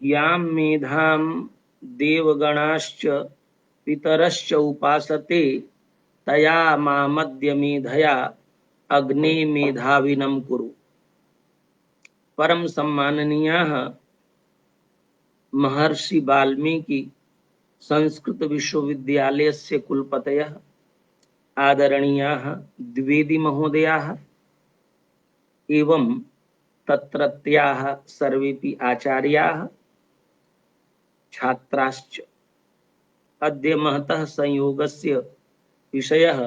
यां मेधां देवगणाश्च पितरश्च उपासते तया मामद्य मेधया अग्ने मेधाविनं कुरु। परम सम्माननीयाः महर्षि वाल्मीकि संस्कृत विश्वविद्यालयस्य कुलपतयः, आदरणीयाः द्विवेदी महोदयाः एवं तत्रत्याः सर्वेपि आचार्याः छात्राश्च। अद्य महतः संयोगस्य विषयः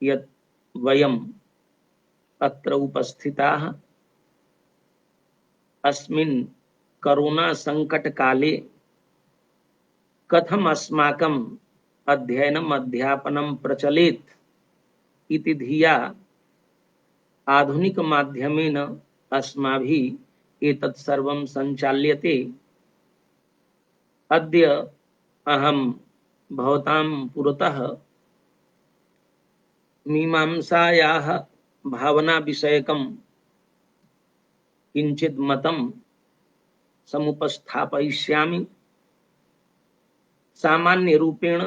यत् वयम् अत्र उपस्थिताः अस्मिन् कोरोना संकट काले कथम अस्माकम् अध्ययनम् अध्यापनं प्रचलेत् इति धिया आधुनिक माध्यमेन अस्माभिः एतत् सर्वं सञ्चाल्यते। अद्य अहं भवतां पुरतः मीमांसायाः भावना विषयकं किञ्चित् मतं समुपस्थापयिष्यामि। सामान्य रूपेण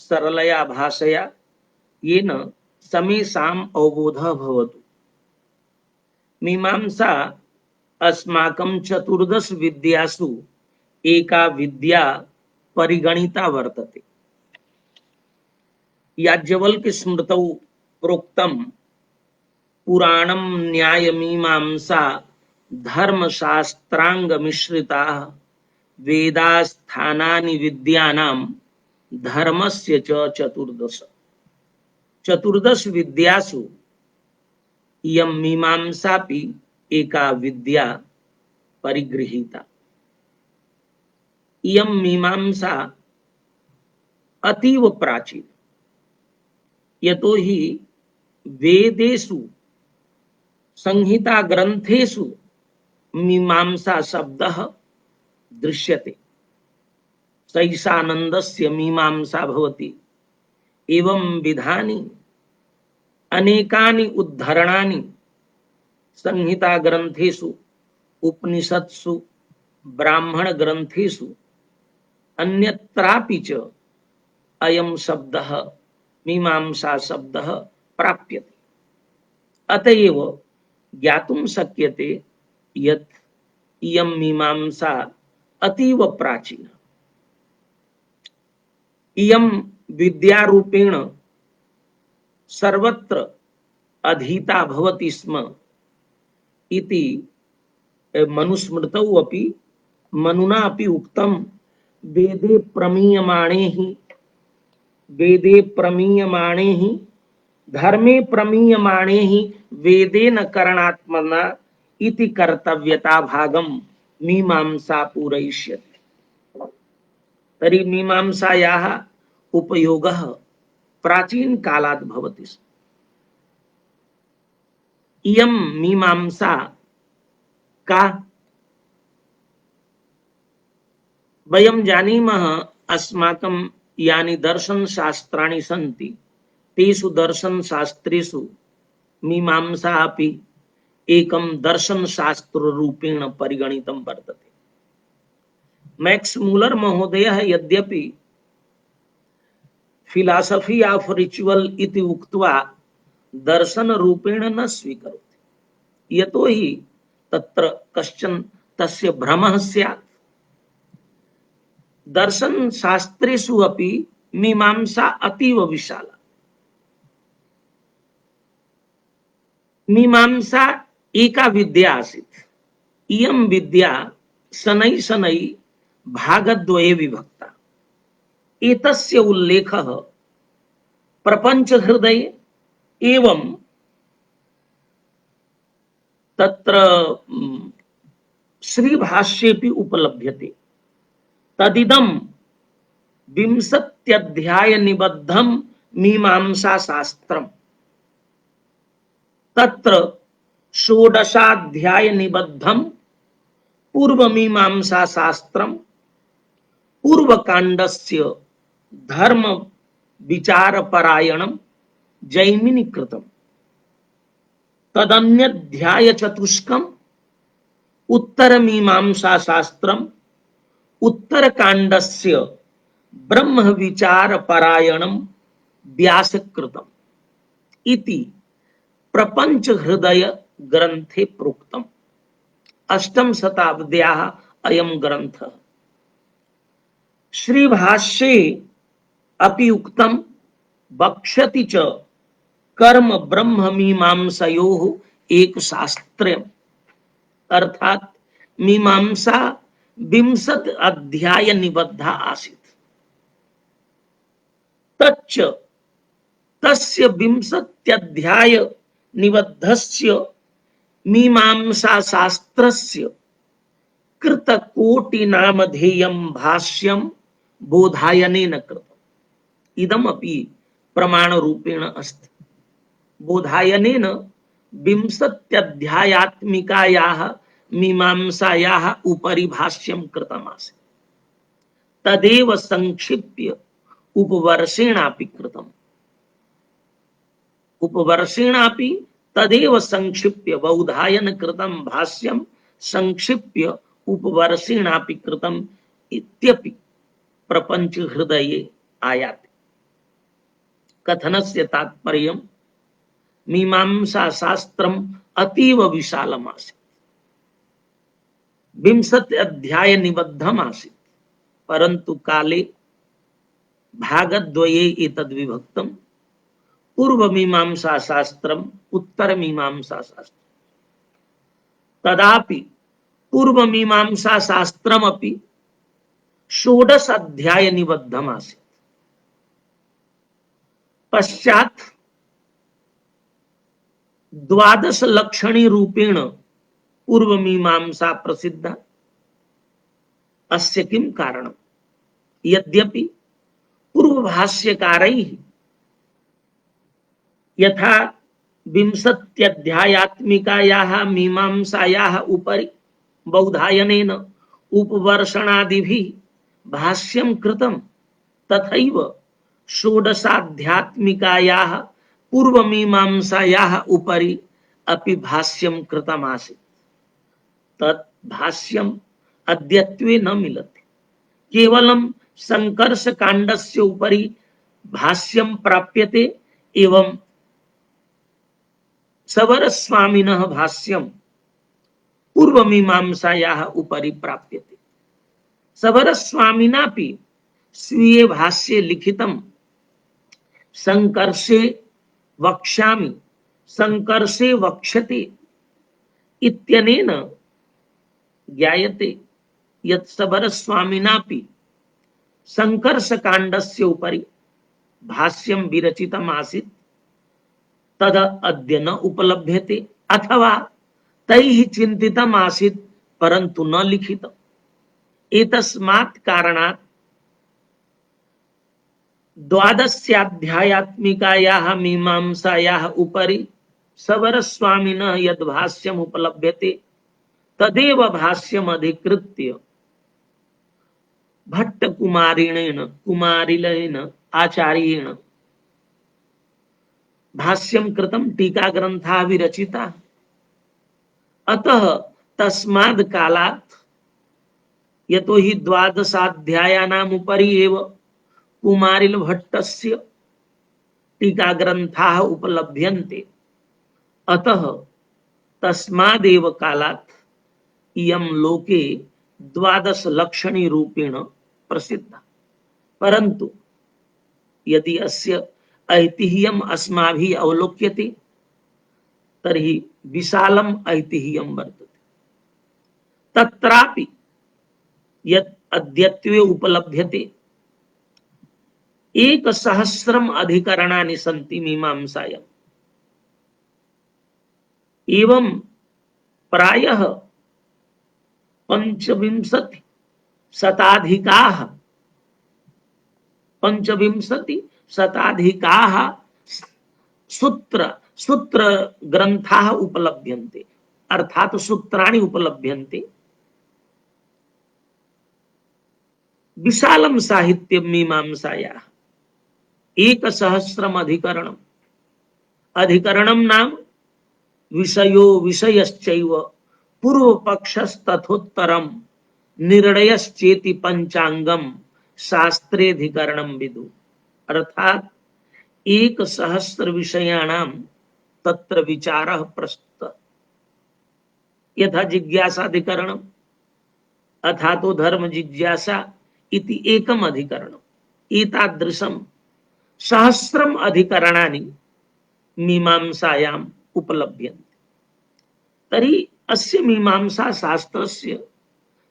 सरलया भाषया येन समेषाम् अवबोधः भवतु। मीमांसा अस्माकं 14 विद्यासु एका विद्या परिगणिता वर्तते। याज्ञवल्क्य स्मृतौ प्रोक्तं पुराणं न्यायमीमांसा धर्मशास्त्रांग मिश्रिताः वेदास्थानानि विद्यानां धर्मस्य च 14। 14 विद्यासु इयं मीमांसापि एका विद्या परिगृहीता। इयं मीमांसा अतीव प्राचीन, यतो हि वेदेषु संहिता ग्रंथेषु मीमांसा शब्दः दृश्यते। सैषानन्दस्य मीमांसा भवति। एवं विधानि अनेकानि उद्धरणानि संहिता ग्रंथेषु, उपनिषत्सु, ब्राह्मण ग्रंथेषु अन्यत्रापि च अयं शब्दः मीमांसा शब्दः प्राप्यते। अतएव ज्ञातुं शक्यते यत् इयं मीमांसा अतीव प्राचीना। इयं विद्यारूपेण सर्वत्र अधीता भवति स्म इति मनुस्मृतौ अपि मनुना अपि उक्तं। वेदे प्रमीयमाणे हि धर्मे प्रमीयमाणे हि वेदेन करणात्मना इति कर्तव्यता भागं मीमांसा पूरयिष्यति। तर्हि मीमांसायाः उपयोगः प्राचीन कालात् भवति स्म। इयं मीमांसा का वयं जानीमः। अस्माकं यानि दर्शन शास्त्राणि सन्ति तेषु दर्शन शास्त्रेषु मीमांसा अपि एकं दर्शन शास्त्र रूपेण परिगणितं वर्तते। मैक्स मूलर महोदयः यद्यपि फिलॉसफी ऑफ रिचुअल इति उक्त्वा दर्शन रूपेण न स्वीकरोति, यतो हि तत्र कश्चन तस्य भ्रमः स्यात्। दर्शन शास्त्रेषु अपि मीमांसा अतीव विशाला। मीमांसा एका विद्या आसीत्। इयं विद्या शनै शनै भागद्वये विभक्ता। एतस्य उल्लेखः प्रपंच हृदये एवं तत्र श्रीभाष्येपि उपलभ्यते। तदिदं 20 निबद्धं मीमांसा शास्त्रम्। तत्र 16 निबद्धं पूर्व मीमांसा शास्त्रम्। पूर्वकाण्डस्य धर्म विचार परायणं जैमिनि कृतम्। तदन्यध्याय चतुष्कम् उत्तर मीमांसा शास्त्रम उत्तर कांडस्य ब्रह्म विचार परायणम व्यासकृतम इति प्रपंच हृदय ग्रंथे प्रोक्तम। अष्टम शताब्द्याः अयम ग्रंथ। श्री भाष्ये अपि उक्तम वक्ष्यति च कर्म ब्रह्म मीमांसयोः एक शास्त्रम्, अर्थात मीमांसा 20 अध्याय निबद्धा आसीत्। तच्च तस्य 20 निबद्धस्य मीमांसा शास्त्रस्य कृतकोटि नामधेयं भाष्यं बोधायनेन कृतम्। इदमपि प्रमाण रूपेण अस्ति। बोधायनेन 20 मीमांसायाः उपरि भाष्यं कृतमासीत्। तदेव संक्षिप्य उपवर्षेणापि कृतम्। उपवर्षेणापि तदेव संक्षिप्य बौधायन कृतं भाष्यं संक्षिप्य उपवर्षेणापि कृतम् इत्यपि प्रपंच हृदये आयाति। कथनस्य तात्पर्यं मीमांसा शास्त्रम् अतीव विशालमासीत्, 20 अध्याय निबद्धम् आसीत्, परन्तु काले भागद्वये एतद् विभक्तम्। पूर्व मीमांसा शास्त्रम् उत्तर मीमांसा शास्त्रम्। तदापि पूर्व मीमांसा शास्त्रमपि 16 अध्याय निबद्धम् आसीत्। पश्चात् 12 लक्षणी रूपेण पूर्व मीमांसा प्रसिद्धा। अस्य किं कारणम्? यद्यपि पूर्व भाष्यकारैः यथा 20 अध्यायात्मिकायाः मीमांसायाः उपरि बौधायनेन उपवर्षणादिभिः भाष्यं कृतं, तथैव षोडशाध्यात्मिकायाः पूर्वमीमांसायाः उपरि अपि भाष्यं कृतमासीत्। तत् भाष्यम् अद्यत्वे न मिलति। केवलं संकर्ष कांडस्य उपरि भाष्यं प्राप्यते एवं सवरस्वामिनः भाष्यं पूर्वमीमांसायाः उपरि प्राप्यते। सवरस्वामिनापि स्वीये भाष्ये लिखितं संकर्षे वक्ष्यामि संकर्षे वक्ष्यते इत्यनेन ज्ञायते यत् सवरस्वामिनापि संकर्ष कांडस्य उपरि भाष्यं विरचितम् आसीत्, तद अद्य न उपलभ्यते, अथवा तैः चिन्तितम् आसीत् परन्तु न लिखितम्। एतस्मात् कारणात् 12 मीमांसायाः उपरि सवरस्वामिनः यद् भाष्यम् उपलभ्यते तदेव भाष्यम् अधिकृत्य कुमारिलेन आचार्येण भाष्यं कृतं, टीका ग्रंथाः विरचिताः। अतः तस्माद् कालात् यतो हि 12 उपरि एव कुमारिल भट्टस्य टीका ग्रंथाः उपलभ्यन्ते, अतः तस्मादेव कालात् इयं लोके 12 लक्षणी रूपेण प्रसिद्धा। परन्तु यदि अस्य ऐतिह्यम् अस्माभिः अवलोक्यते तर्हि विशालम् ऐतिह्यं वर्तते। तत्रापि यत् अद्यत्वे उपलभ्यते 1,000 अधिकरणानि सन्ति मीमांसायाम्। एवं प्रायः 25 शताधिकाः 25 शताधिकाः सूत्र ग्रंथाः उपलभ्यन्ते, अर्थात सूत्राणि उपलभ्यन्ते। विशालं साहित्यं मीमांसायाः 1,000 अधिकरणम्। अधिकरणं नाम विषयो विषयश्चैव पूर्व पक्षस्तथोत्तरम निर्णयश्चेति पंचांगम शास्त्रेधिकरणम विदु। अर्थात एक सहस्र विषयाणाम तत्र विचारः प्रस्तुतः यथा जिज्ञासाधिकरणम अथा तो धर्म जिज्ञासा इति एकम अधिकरणम एतादृशम सहस्रम अधिकरणानि मीमांसायाम उपलभ्यन्ते। तर्हि अस्य मीमांसा शास्त्रस्य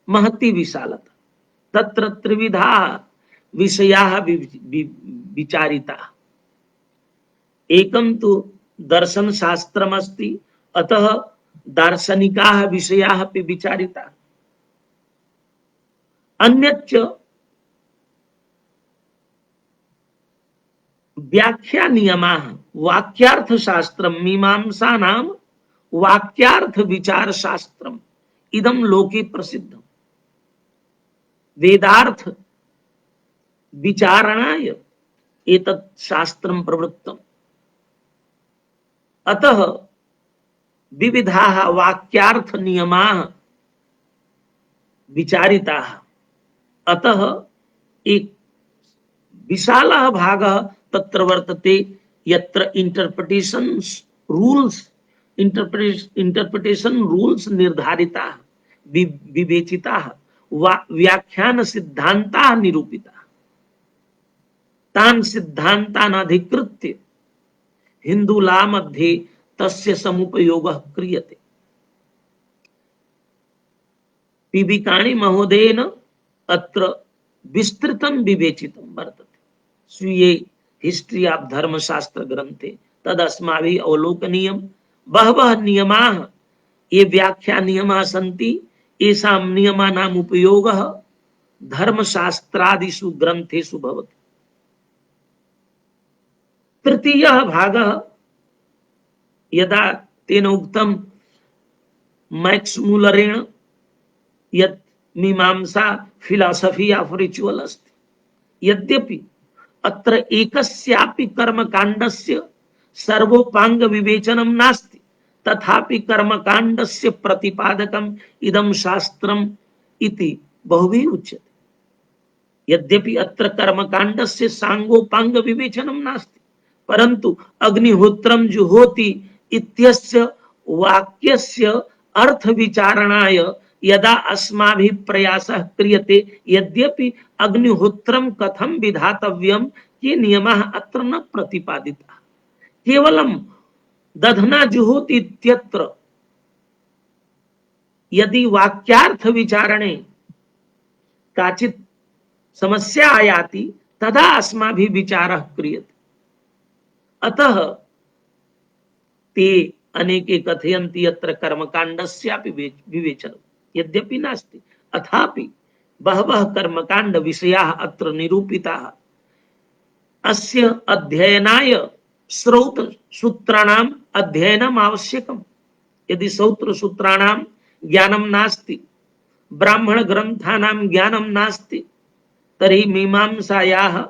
महती विशालता। तत्र त्रिविधाः विषयाः विचारिताः। एकं तु दर्शन शास्त्रमस्ति, अतः दार्शनिकाः विषयाः अपि विचारिताः। अन्यच्च व्याख्या नियमाः वाक्यार्थ शास्त्रम मीमांसानां वाक्यार्थ विचार शास्त्रम इदं लोके प्रसिद्धम्। वेदार्थ विचारणाय एतत् शास्त्रं प्रवृत्तम्। अतः विविधाः वाक्यार्थ नियमाः विचारिताः। अतः एक विशालः भागः तत्र वर्तते यत्र इंटरप्रिटेशन रूल्स निर्धारिताः विवेचिताः व्याख्यान सिद्धान्ताः निरूपिताः। तान् सिद्धान्तान् अधिकृत्य हिन्दूला मध्ये तस्य समुपयोगः क्रियते। पी.बी. काणी महोदयेन अत्र विस्तृतं विवेचितं वर्तते स्वीये हिस्ट्री ऑफ धर्मशास्त्र ग्रंथे। तद अस्माभिः अवलोकनीयम्। बहवः नियमाः ये व्याख्या नियमाः सन्ति, येषां नियमानाम् उपयोगः धर्मशास्त्रादिषु ग्रंथेषु भवति। तृतीयः भागः यदा तेन उक्तं मैक्स मूलरेण यत् मीमांसा फिलॉसफी ऑफ रिचुअल अस्ति। यद्यपि अत्र एकस्यापि कर्मकाण्डस्य सर्वोपांग विवेचनं नास्ति, तथापि कर्मकाण्डस्य प्रतिपादकम् इदं शास्त्रम् इति बहुभिः उच्यते। यद्यपि अत्र कर्मकाण्डस्य सांगोपांग विवेचनं नास्ति, परन्तु अग्निहोत्रं जुहोति इत्यस्य वाक्यस्य अर्थ विचारणाय यदा अस्माभिः प्रयासः क्रियते, यद्यपि अग्निहोत्रं कथं विधातव्यं ये नियमाः अत्र न प्रतिपादिताः। केवलं दधना जुहोति इत्यत्र यदि वाक्यार्थ विचारणे काचित् समस्या आयाति तदा अस्माभिः विचारः क्रियते। अतः ते अनेके कथयन्ति यत्र कर्मकाण्डस्यापि विवेचनम् यद्यपि नास्ति, अथापि बहवः कर्मकाण्ड विषयाः अत्र निरूपिताः। अस्य अध्ययनाय श्रौत सूत्राणाम् अध्ययनम् आवश्यकम्। यदि श्रौत सूत्राणां ज्ञानं नास्ति, ब्राह्मण ग्रन्थानां ज्ञानं नास्ति, तर्हि मीमांसायाः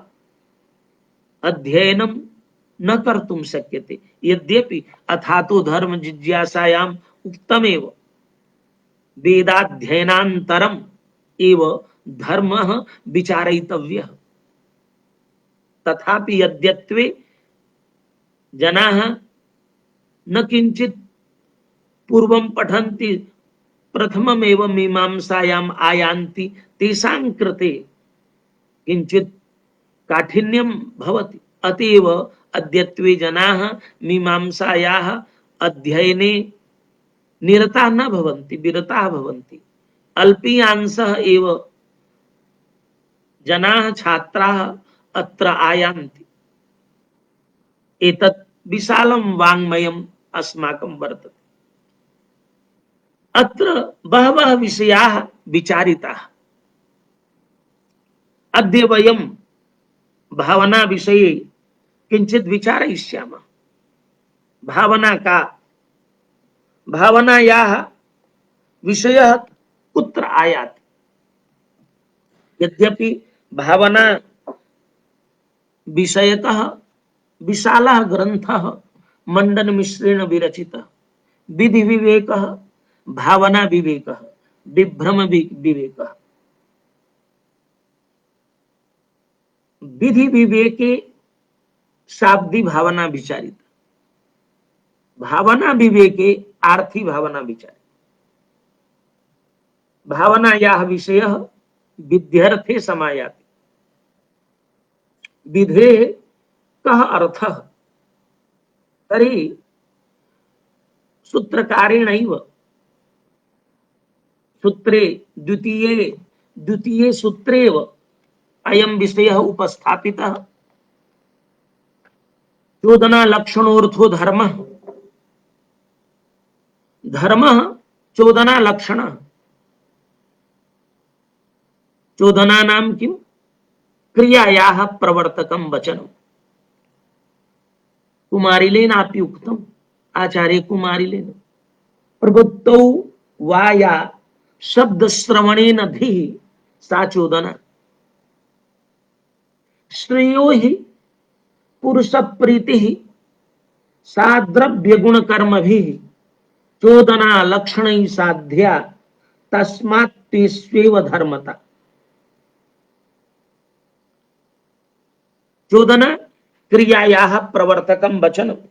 अध्ययनं न कर्तुं शक्यते। यद्यपि अथातो धर्म जिज्ञासायाम् उक्तमेव वेदाध्ययनान्तरम् एव धर्मः विचारयितव्यः। तथापि यद्यत्वे जनाः न किंचित् पूर्वं पठन्ति, प्रथममेव मीमांसायाम् आयान्ति, तेषां कृते किंचित् काठिन्यं भवति। अतएव अद्यत्वे जनाः मीमांसायाः अध्ययने निरताः न भवन्ति, विरताः भवन्ति। अल्पीयांशः एव जनाः छात्राः अत्र आयान्ति। एतत् विशालं वाङ्मयम् अस्माकं वर्तते। अत्र बहवः विषयाः विचारिताः। अद्य वयं भावना विषये किंचित विचारयिष्यामः। भावना का भावनायाः विषयः कुत्र आयाति? यद्यपि भावना विषयकः विशालः ग्रन्थः मंडन मिश्रेण विरचितः विधि विवेकः भावना विवेक, विभ्रम विवेक। विधि विवेके शाब्दी भावना विचारित, भावना विवेके आर्थी भावना विचारित। भावनायाः विषयः विध्यर्थे समायाति, विधेः कः अर्थः तर्हि सूत्रकारेणैव सूत्रे द्वितीये सूत्रेव अयं विषयः उपस्थापितः। चोदना लक्षणोऽर्थो धर्मः, धर्मः चोदना लक्षणः। चोदनानां किं क्रियायाः प्रवर्तकं वचनम्। कुमारिलेनापि उक्तम्, आचार्य कुमारिलेन, प्रवृत्तौ वा या शब्दश्रवणेन धीः सा चोदना। श्रेयो हि पुरुषप्रीतिः सा द्रव्यगुणकर्मभिः चोदना लक्षणैः साध्या तस्मात् तेष्वेव धर्मता। चोदना क्रियायाः प्रवर्तकं वचनम्।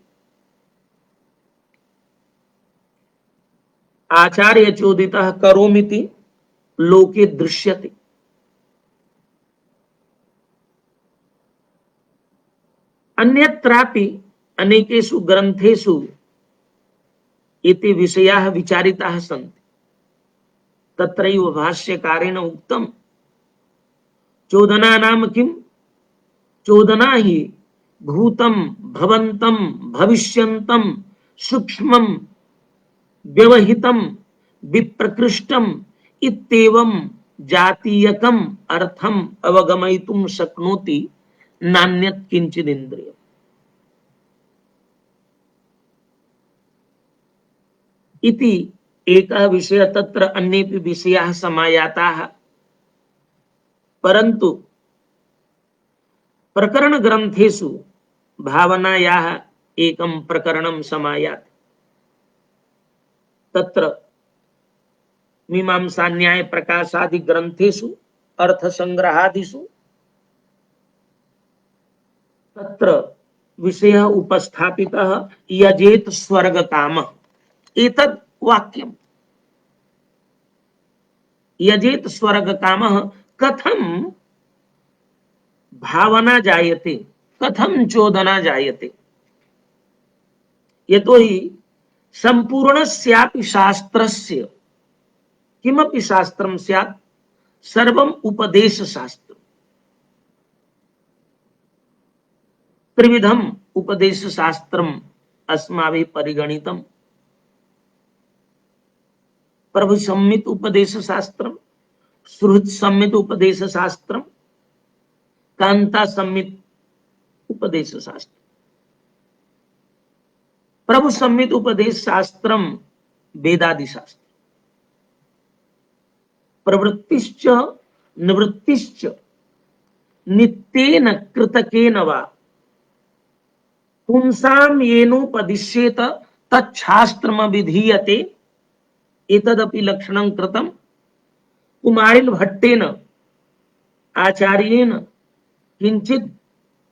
आचार्य चोदितः करोमीति लोके दृश्यते। अन्यत्रापि अनेकेषु ग्रंथेषु एते विषयाः विचारिताः सन्ति। तत्रैव भाष्यकारेण उक्तम्, चोदना नाम किम्? चोदना ही भूतं भवन्तं भविष्यन्तं सूक्ष्मं व्यवहितं विप्रकृष्टम् इत्येवं जातीयकम् अर्थम् अवगमयितुं शक्नोति नान्यत् किंचिदिन्द्रियम्। इति एकः विषयः, तत्र अन्येपि विषयाः समायाताः, परन्तु प्रकरण ग्रंथेषु भावनायाः एकं प्रकरणं समायाति। तत्र मीमांसा न्याय प्रकाशादि ग्रंथेषु अर्थसंग्रहादिषु तत्र विषयः उपस्थापितः यजेत स्वर्ग कामः। एतद् वाक्यम्, यजेत स्वर्ग कामः कथं भावना जायते, कथं चोदना जायते। यतोहि संपूर्णस्यापि शास्त्रस्य, किमपि शास्त्रं स्यात्, सर्वम् उपदेश शास्त्रम्। त्रिविधम् उपदेश शास्त्रम् अस्माभिः परिगणितम्। प्रभु सम्मित उपदेश शास्त्रम्, सुहृद सम्मित उपदेश शास्त्रम्, कांता सम्मित उपदेश शास्त्र। प्रभु सम्मित उपदेश शास्त्रम वेदादि शास्त्र। प्रवृत्तिश्च निवृत्तिश्च नित्येन कृतकेन वा पुंसाम येनोपदिश्येत तच्छास्त्रम विधीयते। एतदपि लक्षणं कृतं कुमारिल भट्टेन आचार्येण किंचित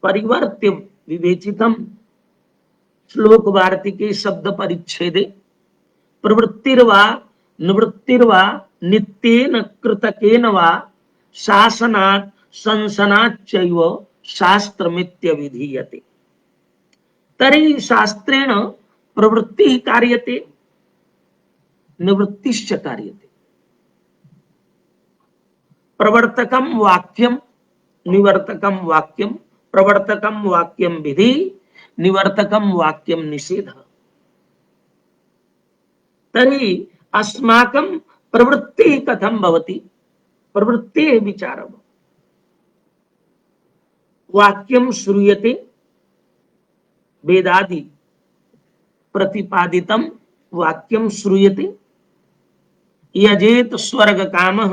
परिवर्त्य विवेचितम्। श्लोक वार्तिके शब्द परिच्छेदे प्रवृत्तिर्वा निवृत्तिर्वा नित्येन कृतकेन वा शासनात् संसनाच्चैव शास्त्रमित्य विधीयते। तर्हि शास्त्रेण प्रवृत्तिः कार्यते, निवृत्तिश्च कार्यते। प्रवर्तकं वाक्यं निवर्तकं वाक्यं, प्रवर्तकं वाक्यं विधि, निवर्तकं वाक्यं निषेध। तर्हि अस्माकं प्रवृत्तिः कथं भवति? प्रवृत्तेः विचारः। वाक्यं श्रूयते, वेदादि प्रतिपादितं वाक्यं श्रूयते, यजेत स्वर्ग कामः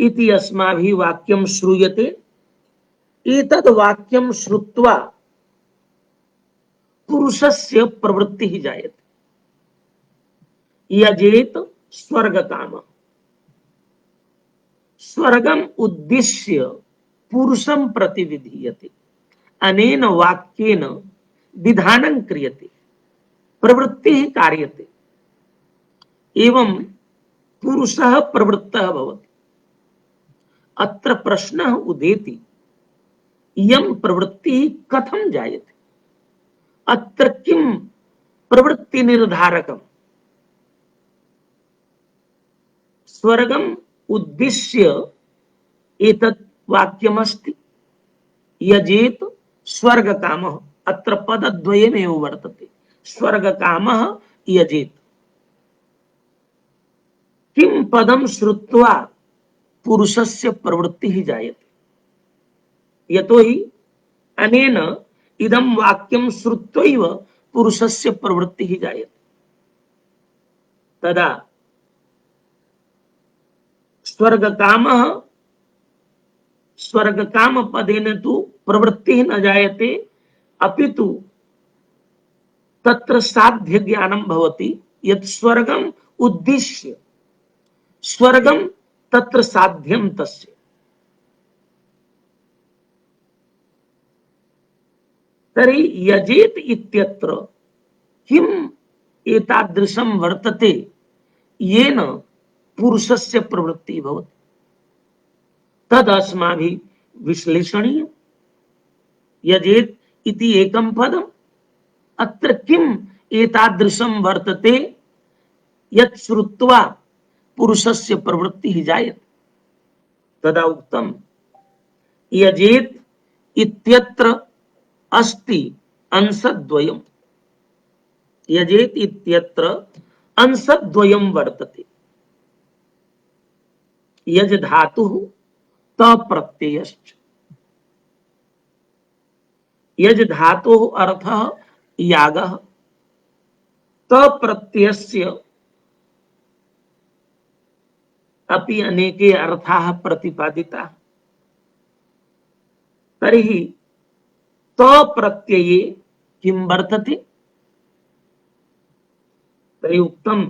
इति अस्माभिः वाक्यं श्रूयते। एतद् वाक्यं श्रुत्वा पुरुषस्य प्रवृत्तिः जायते। यजेत स्वर्ग काम, स्वर्गम उद्दिश्य पुरुषम प्रतिविधीयते, अनेन वाक्येन विधानं क्रियते, प्रवृत्तिः कार्यते, एवं पुरुषः प्रवृत्तः भवति। अत्र प्रश्नः उदेति, इयं प्रवृत्तिः कथं जायते, अत्र किं प्रवृत्ति निर्धारकम्, स्वर्गम उद्दिश्य एतत् वाक्यमस्ति, यजेत स्वर्ग कामः, अत्र पदद्वयमेव वर्तते, स्वर्ग कामः यजेत। किं पदं श्रुत्वा पुरुषस्य प्रवृत्तिः जायते, यतो हि अनेन इदं वाक्यं श्रुत्वैव पुरुषस्य प्रवृत्तिः जायते। तदा स्वर्ग कामः, स्वर्ग काम पदेन तु प्रवृत्तिः न जायते, अपितु तत्र साध्य ज्ञानं भवति, यत् स्वर्गम उद्दिश्य, स्वर्गम तत्र साध्यम तस्य। तर्हि यजेत इत्यत्र किम एतादृशं वर्तते येन पुरुषस्य प्रवृत्तिः भवति, तद् अस्माभिः विश्लेषणीयम्। यजेत इति एकं पदम्, अत्र किम एतादृशं वर्तते यत् श्रुत्वा पुरुषस्य प्रवृत्तिः जायते। तदा उक्तम्, यजेत इत्यत्र अस्ति अंशद्वयम्, यजेत इत्यत्र अंशद्वयं वर्तते। यज धातुः तप्रत्ययश्च, यज धातुः अर्थः यागः, तप्रत्ययस्य अपि अनेके अर्थाः प्रतिपादिताः। तर्हि तप्रत्यये किं वर्तते, तर्हि उक्तं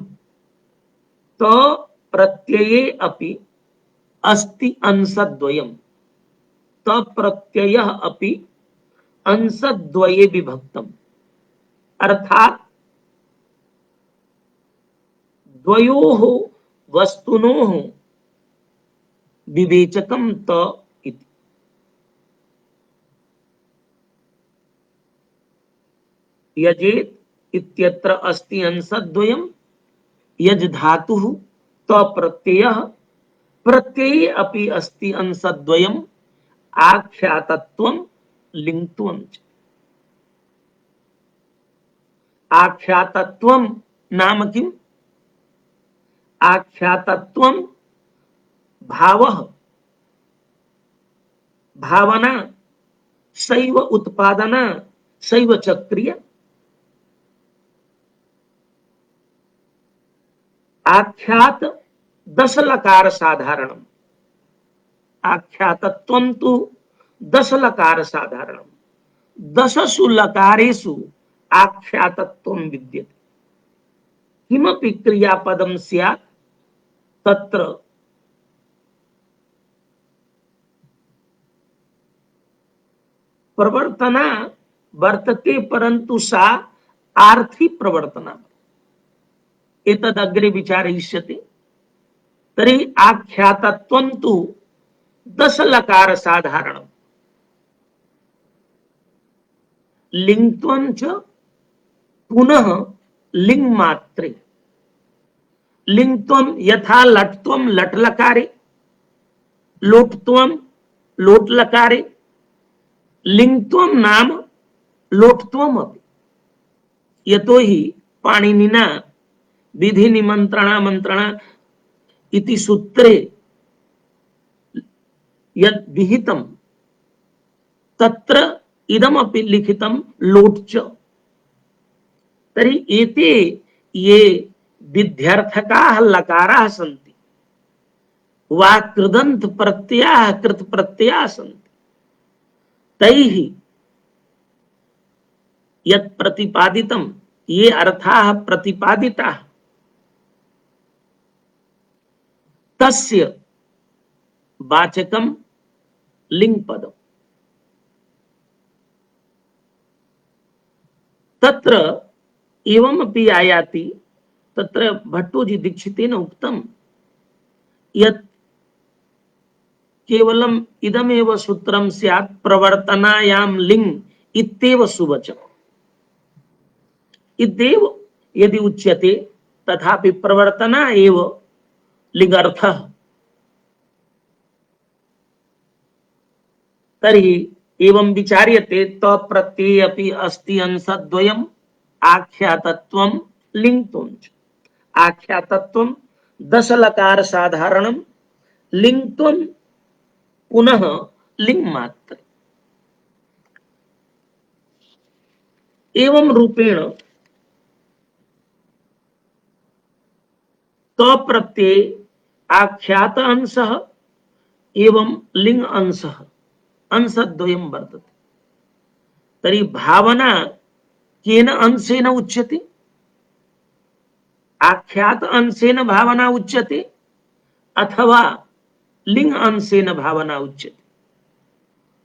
तप्रत्यये अपि अस्ति अंशद्वयम्, तप्रत्ययः अपि अंशद्वये विभक्तम्, अर्थात् द्वयोः वस्तुनोः विवेचकं त इति। यजेत इत्यत्र अस्ति अंशद्वयम्, यज धातुः तप्रत्ययः, प्रत्यये अपि अस्ति अंशद्वयम्, आख्यातत्वं लिङ्गत्वं च। आख्यातत्वं नाम किम्, आख्यातत्वं भावः, भावना, सैव उत्पादना, सैव च क्रिया। आख्यात दश लकार साधारणम्, आख्यातत्वं तु दश लकार साधारणम्, दशसु लकारेषु आख्यातत्वं विद्यते। किमपि क्रियापदं स्यात् तत्र प्रवर्तना वर्तते, परन्तु सा आर्थी प्रवर्तना, एतद् अग्रे विचारयिष्यते। तर्हि आख्यातत्वं तु दश लकार साधारणम्, लिङ्गत्वं च पुनः लिंग मात्रे, लिंगत्वं यथा लट्त्वं लट् लकारे, लोट्त्वं लोट् लकारे, लिंगत्वं नाम लोट्त्वम् अपि। यतो हि पाणिनिना विधि निमंत्रणा मंत्रणा इति सूत्रे यद् विहितं तत्र इदमपि लिखितं लोट् च। तर्हि एते ये विध्यर्थकाः लकाराः सन्ति वा कृदन्त प्रत्ययाः कृत प्रत्ययाः सन्ति, तैः यत् प्रतिपादितं, ये अर्थाः प्रतिपादिताः, तस्य वाचकम लिंग पदम तत्र एवमपि आयाति तत्र भट्टोजी दीक्षितेन उक्तम यत् केवलम इदमेव सूत्रम स्यात् प्रवर्तनायाम लिंग इत्येव सुवचन इत्येव यदि उच्यते तथापि प्रवर्तना एव लिंगार्थः तर्हि एवं विचार्यते तप्रत्यये अपि अस्ति अंशद्वयम् आख्यातत्वं लिंगत्वं च आख्यातत्वं दशलकार साधारणं लिंगत्वं पुनः लिंग मात्र एवं रूपेण तप्रत्यये आख्यात अंशः एवं लिंग अंशः अंशद्वयं वर्तते तर्हि भावना केन अंशेन उच्यते आख्यात अंशेन भावना उच्यते अथवा लिंग अंशेन भावना उच्यते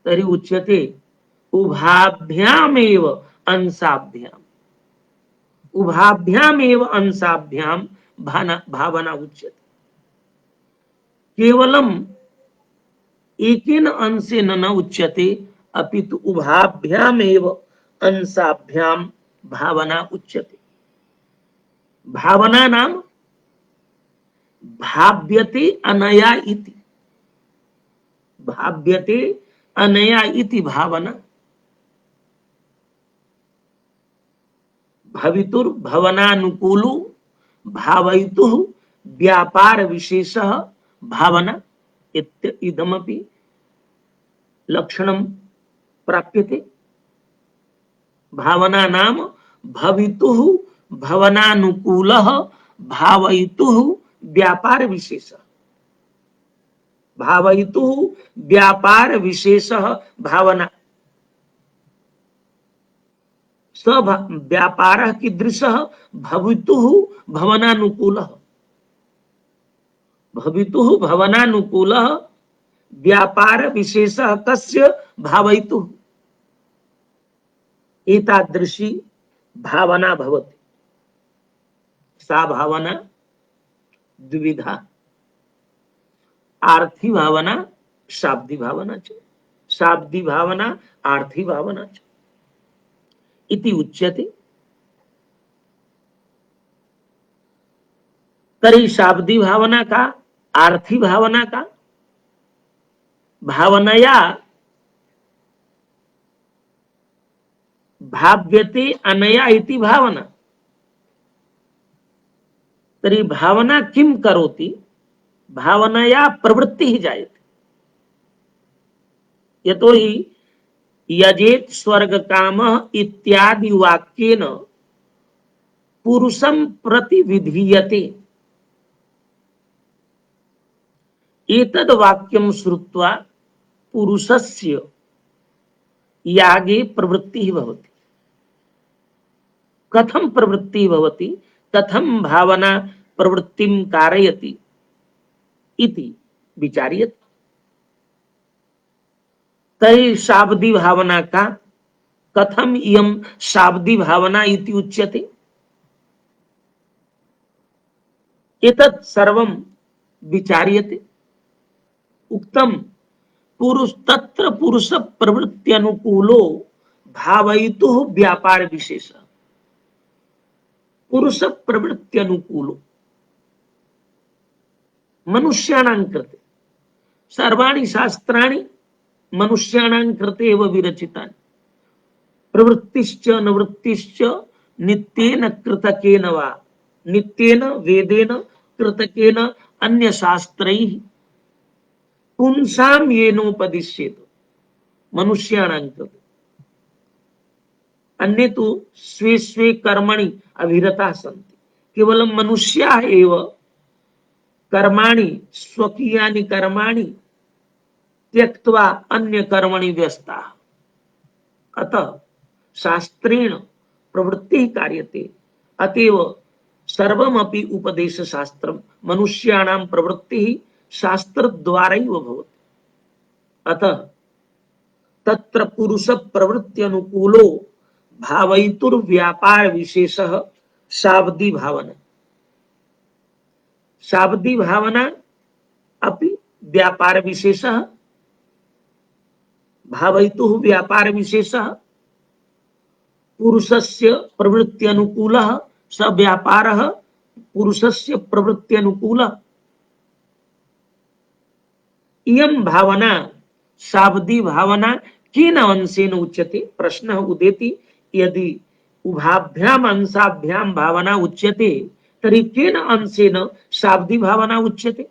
तर्हि उच्यते उभाभ्यामेव अंशाभ्याम उभाभ्यामेव अंशाभ्याम भावना उच्यते केवलम एकेन अंशेन न उच्यते अपितु उभाभ्यामेव अंशाभ्याम भावना उच्यते भावना नाम भाव्यते अनया इति भाव्यते अनया इति भावना भवितुर भवनानुकूलो भावयितुः व्यापार विशेषः भावना इदमपि लक्षणं प्राप्यते भावना नाम भवितुः भवनानुकूलः भावयितुः व्यापार विशेषः भावयितुः व्यापार विशेषः भावना स व्यापारः कीदृशः भवितुः भवनानुकूलः भवितुः भवनानुकूलः व्यापार विशेषः कस्य भावयितुः एतादृशी भावना भवति सा भावना द्विविधा आर्थी भावना शाब्दी भावना च शाब्दी भावना आर्थी भावना च इति उच्यते तर्हि शाब्दी भावना का आर्थी भावना का भावनया भाव्यते अनया इति भावना तर्हि भावना किं करोति भावनया प्रवृत्ति ही जायते यतोहि यजेत स्वर्ग कामः इत्यादि वाक्येन पुरुषं प्रति विधीयते एतद् वाक्यं श्रुत्वा पुरुषस्य यागे प्रवृत्तिः भवति कथं प्रवृत्तिः भवति कथं भावना प्रवृत्तिं कारयति इति विचार्यते तर्हि शाब्दी भावना का कथम इयं शाब्दी भावना इति उच्यते एतत् सर्वं विचार्यते उक्तम पुरुष तत्र पुरुष प्रवृत्ति अनुकूलो भावयितुः व्यापार विशेष पुरुष प्रवृत्ति अनुकूलो मनुष्याणां कृते सर्वाणि शास्त्राणि मनुष्याणां कृते एव विरचितानि प्रवृत्तिश्च निवृत्तिश्च नित्येन कृतकेन वा नित्येन वेदेन कृतकेन अन्य शास्त्रैः पुंसां येनोपदिश्येत मनुष्याणां कृते अन्ये तु स्वे स्वे कर्मणि अभिरताः सन्ति केवलं मनुष्याः एव कर्माणि स्वकीयानि कर्माणि त्यक्त्वा अन्य कर्मणि व्यस्ताः अतः शास्त्रेण प्रवृत्तिः कार्यते अतएव सर्वमपि उपदेश शास्त्रम मनुष्याणां प्रवृत्ति शास्त्रद्वारैव भवति। अतः तत्र पुरुष प्रवृत्ति अनुकूलो भावयितुर व्यापार विशेषः शाब्दी भावना। शाब्दी भावना अपि व्यापार विशेषः भावयितुः व्यापार विशेषः पुरुषस्य प्रवृत्ति अनुकूलः स व्यापारः पुरुषस्य प्रवृत्ति अनुकूलः। इयं भावना शाब्दी भावना केन अंशेन उच्यते? प्रश्नः उदेति यदि उभाभ्याम अंशाभ्याम भावना उच्यते तर्हि केन अंशेन शाब्दी भावना उच्यते?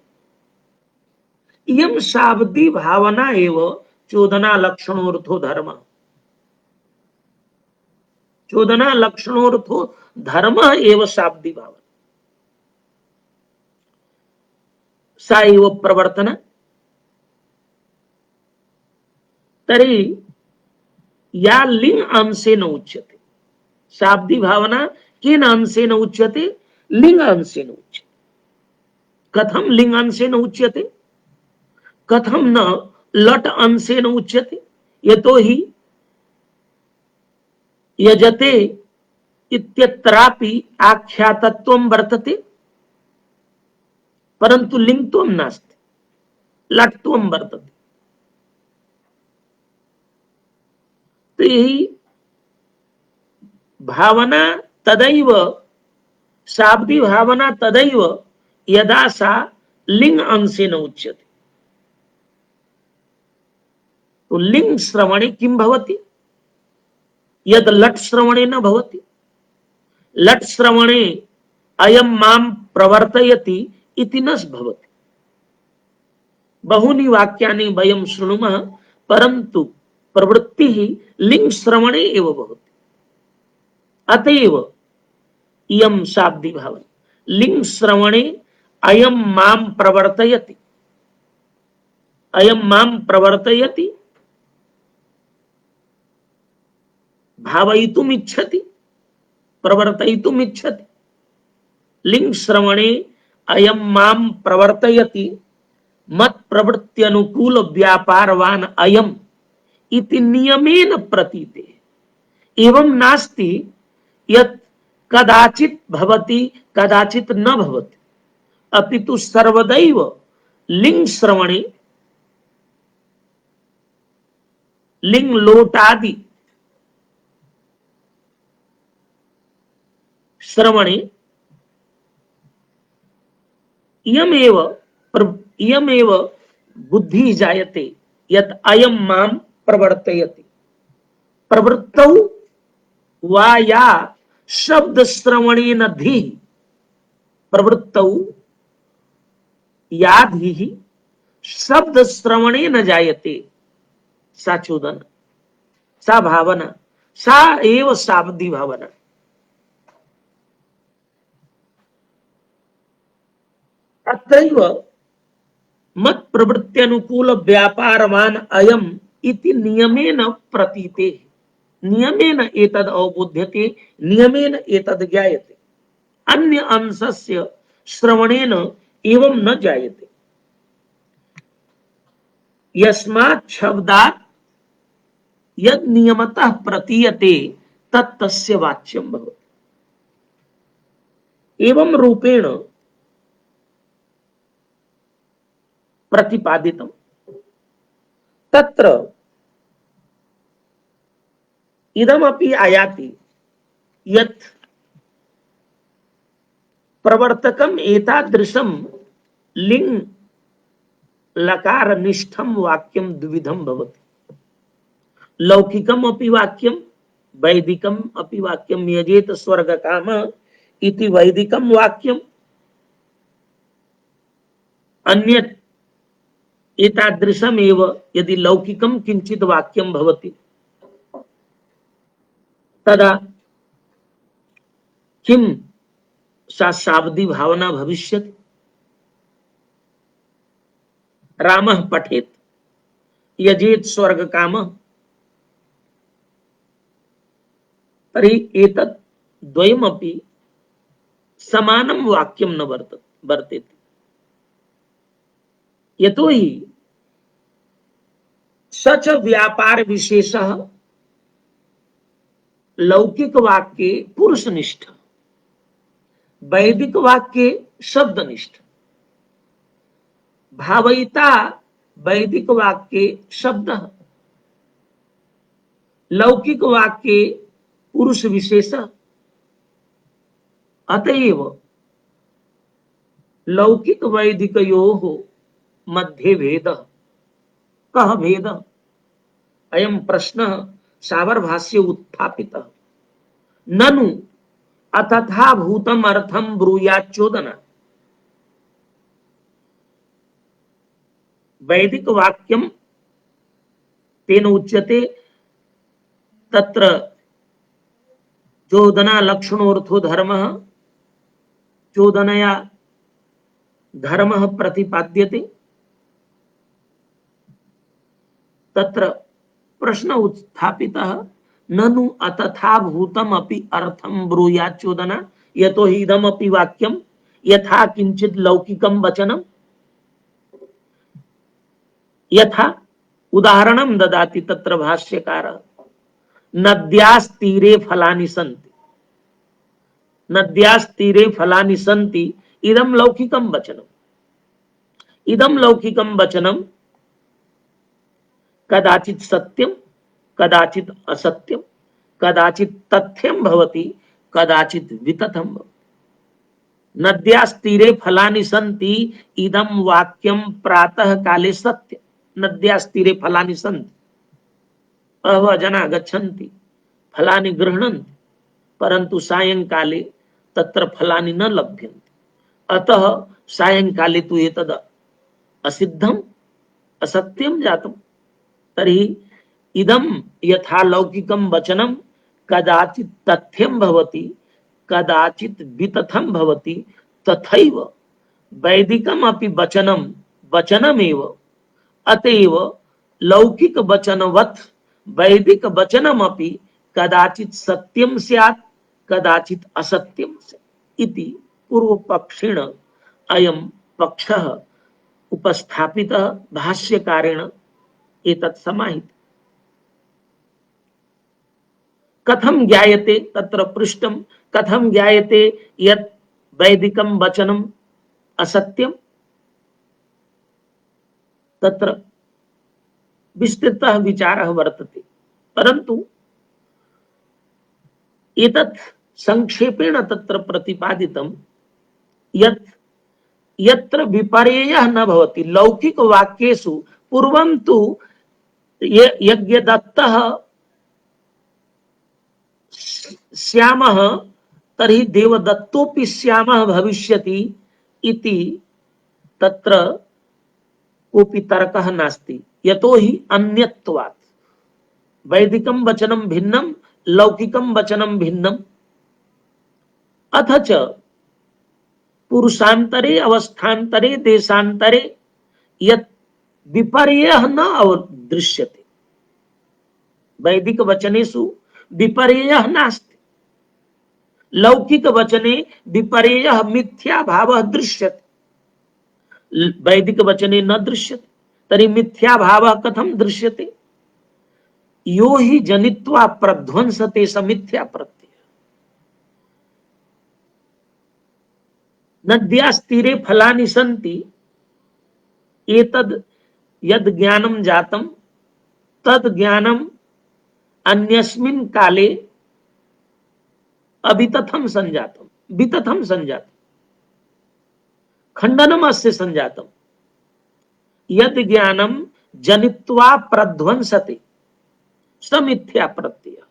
इयं शाब्दी भावना एव चोदना लक्षणोऽर्थो धर्म। चोदना लक्षणोऽर्थो धर्म एव शाब्दी भावना। सा एव प्रवर्तना। तर्हि या लिंग अंशेन उच्यते। शाब्दी भावना केन अंशेन उच्यते? लिंग अंशेन उच्यते। कथम लिंग अंशेन उच्यते? कथम न लट अंशेन उच्यते? यतोहि यजते इत्यत्रापि आख्यातत्वं वर्तते परंतु लिंगत्वं नास्ति, लट्त्वं वर्तते। तो यही भावना तदैव शाब्दी भावना तदैव यदा सा लिंग अंशेन उच्यते। तो लिंग श्रवणे किं भवति? यद लट श्रवणे न भवति। लट श्रवणे अयं मां प्रवर्तयति इति न भवति। बहूनि वाक्यानि वयं शृणुमः परन्तु प्रवृत्तिः लिंग श्रवणे एव भवति। अतएव इयं शाब्दी भावना। लिंग श्रवणे अयं मां प्रवर्तयति, अयं मां प्रवर्तयति भावयितुम् इच्छति, प्रवर्तयितुम् इच्छति। लिंग श्रवणे अयं मां प्रवर्तयति मत् प्रवृत्ति अनुकूल व्यापारवान अयम् इति नियमेन प्रतीते। एवं नास्ति यत् कदाचित् भवति कदाचित् न भवति, अपितु सर्वदैव लिंग श्रवणे लिंग लोटादि श्रवणे इयमेव बुद्धि जायते यत् अयं मां प्रवर्तयति। प्रवृत्तौ वा या शब्द श्रवणेन धीः, प्रवृत्तौ या धीः शब्द श्रवणेन जायते सा चोदना, सा भावना, सा एव शाब्दी भावना। अत्रैव मत् प्रवृत्ति अनुकूल व्यापारवान अयम् इति नियमेन प्रतीते। नियमेन एतद् अवबुध्यते, नियमेन एतद् ज्ञायते। अन्य अंशस्य श्रवणेन एवं न जायते। यस्मात् शब्दात् यद् नियमतः प्रतीयते तत् तस्य वाच्यं भवति। एवं रूपेण प्रतिपादितम्। तत्र इदमपि आयाति यत् प्रवर्तकम् एतादृशं लिंग लकार निष्ठं वाक्यं द्विविधं भवति। लौकिकम् अपि वाक्यं, वैदिकम् अपि वाक्यं। यजेत स्वर्ग काम इति वैदिकं वाक्यम्। अन्यत् एतादृशमेव यदि लौकिकं किंचित वाक्यं भवति तदा किं सा शाब्दी भावना भविष्यति? रामः पठेत् यजेत स्वर्ग कामः, तर्हि एतत् द्वयमपि समानम वाक्यम न वर्तेते। यतो हि सच व्यापार विशेष लौकिक वाक्ये पुरुषनिष्ठ, वैदिक वाक्ये शब्दनिष्ठ। भावयिता वैदिक वाक्ये शब्द, लौकिक वाक्ये पुरुष विशेष। अतएव लौकिक वैदिकयोः मध्ये भेद। कः भेद? अयं प्रश्नः सावरभाष्ये उत्थापितः। ननु अतथा भूतम अर्थम ब्रूयाच्चोदना। वैदिक वाक्यम तेन उच्यते तत्र चोदना लक्षणोऽर्थो धर्मः, चोदनया धर्मः प्रतिपाद्यते। तत्र प्रश्न उत्थापितः, ननु अतथा भूतम अपि अर्थम ब्रूयाच्चोदना यतो हि इदमपि वाक्यम यथा किंचित लौकिकम वचनम। यथा उदाहरणं ददाति तत्र भाष्यकारः, नद्यास्तीरे फलानि सन्ति, नद्यास्तीरे फलानि सन्ति, इदं लौकिकं वचनम्। इदं लौकिकं वचनं कदाचित् सत्यं, कदाचित् असत्यं, कदाचित् तथ्यं भवति, कदाचित् वितथं भवति। नद्यास्तीरे फलानि सन्ति, इदं वाक्यं प्रातः काले सत्यं। नद्यास्तीरे फलानि सन्ति, बहवः जनाः गच्छन्ति, फलानि गृह्णन्ति, परन्तु सायंकाले तत्र फलानि न लभ्यन्ते। अतः सायंकाले तु एतद् असिद्धम्, असत्यं जातम्। तर्हि इदं यथा लौकिकं वचनं कदाचित् तथ्यं भवति, कदाचित् वितथं भवति, तथैव वैदिकम् अपि वचनं वचनमेव। अतएव लौकिक वचनवत् वैदिक वचनमपि कदाचित् सत्यं स्यात्, कदाचित् असत्यं स्यात् इति पूर्व पक्षेण अयं पक्षः उपस्थापितः भाष्यकारेण एतत् समाहितः। कथं ज्ञायते? तत्र पृष्टं, कथं ज्ञायते यत् वैदिकं वचनम् असत्यं? तत्र विस्तृतः विचारः वर्तते, परन्तु एतत् संक्षेपेण तत्र प्रतिपादितं यत् यत्र विपर्ययः न भवति। लौकिक वाक्येषु पूर्वं तु यज्ञदत्तः स्यामः तर्हि देवदत्तोऽपि स्यामः भविष्यति इति तत्र कोऽपि तर्कः नास्ति। यतो हि अन्यत्वात्। वैदिकं वचनं भिन्नं, लौकिकं वचनं भिन्नम्। अथ च पुरुषान्तरे, अवस्थान्तरे, देशान्तरे यत् विपर्ययः न दृश्यते। वैदिक वचनेषु विपर्ययः नास्ति, लौकिक वचने विपर्ययः मिथ्या भावः दृश्यते, वैदिक वचने न दृश्यते। तर्हि मिथ्या भावः कथं दृश्यते? यो हि जनित्वा प्रध्वंसते स मिथ्या प्रत्यय। नद्यास्तीरे फलानि सन्ति, एतद् यद् ज्ञानं जातं तद् ज्ञानम् अन्यस्मिन् काले अवितथं संजातं, वितथं संजातं, खंडनम् अस्य संजातं। यद् ज्ञानं जनित्वा प्रध्वंसते स मिथ्या प्रत्यय।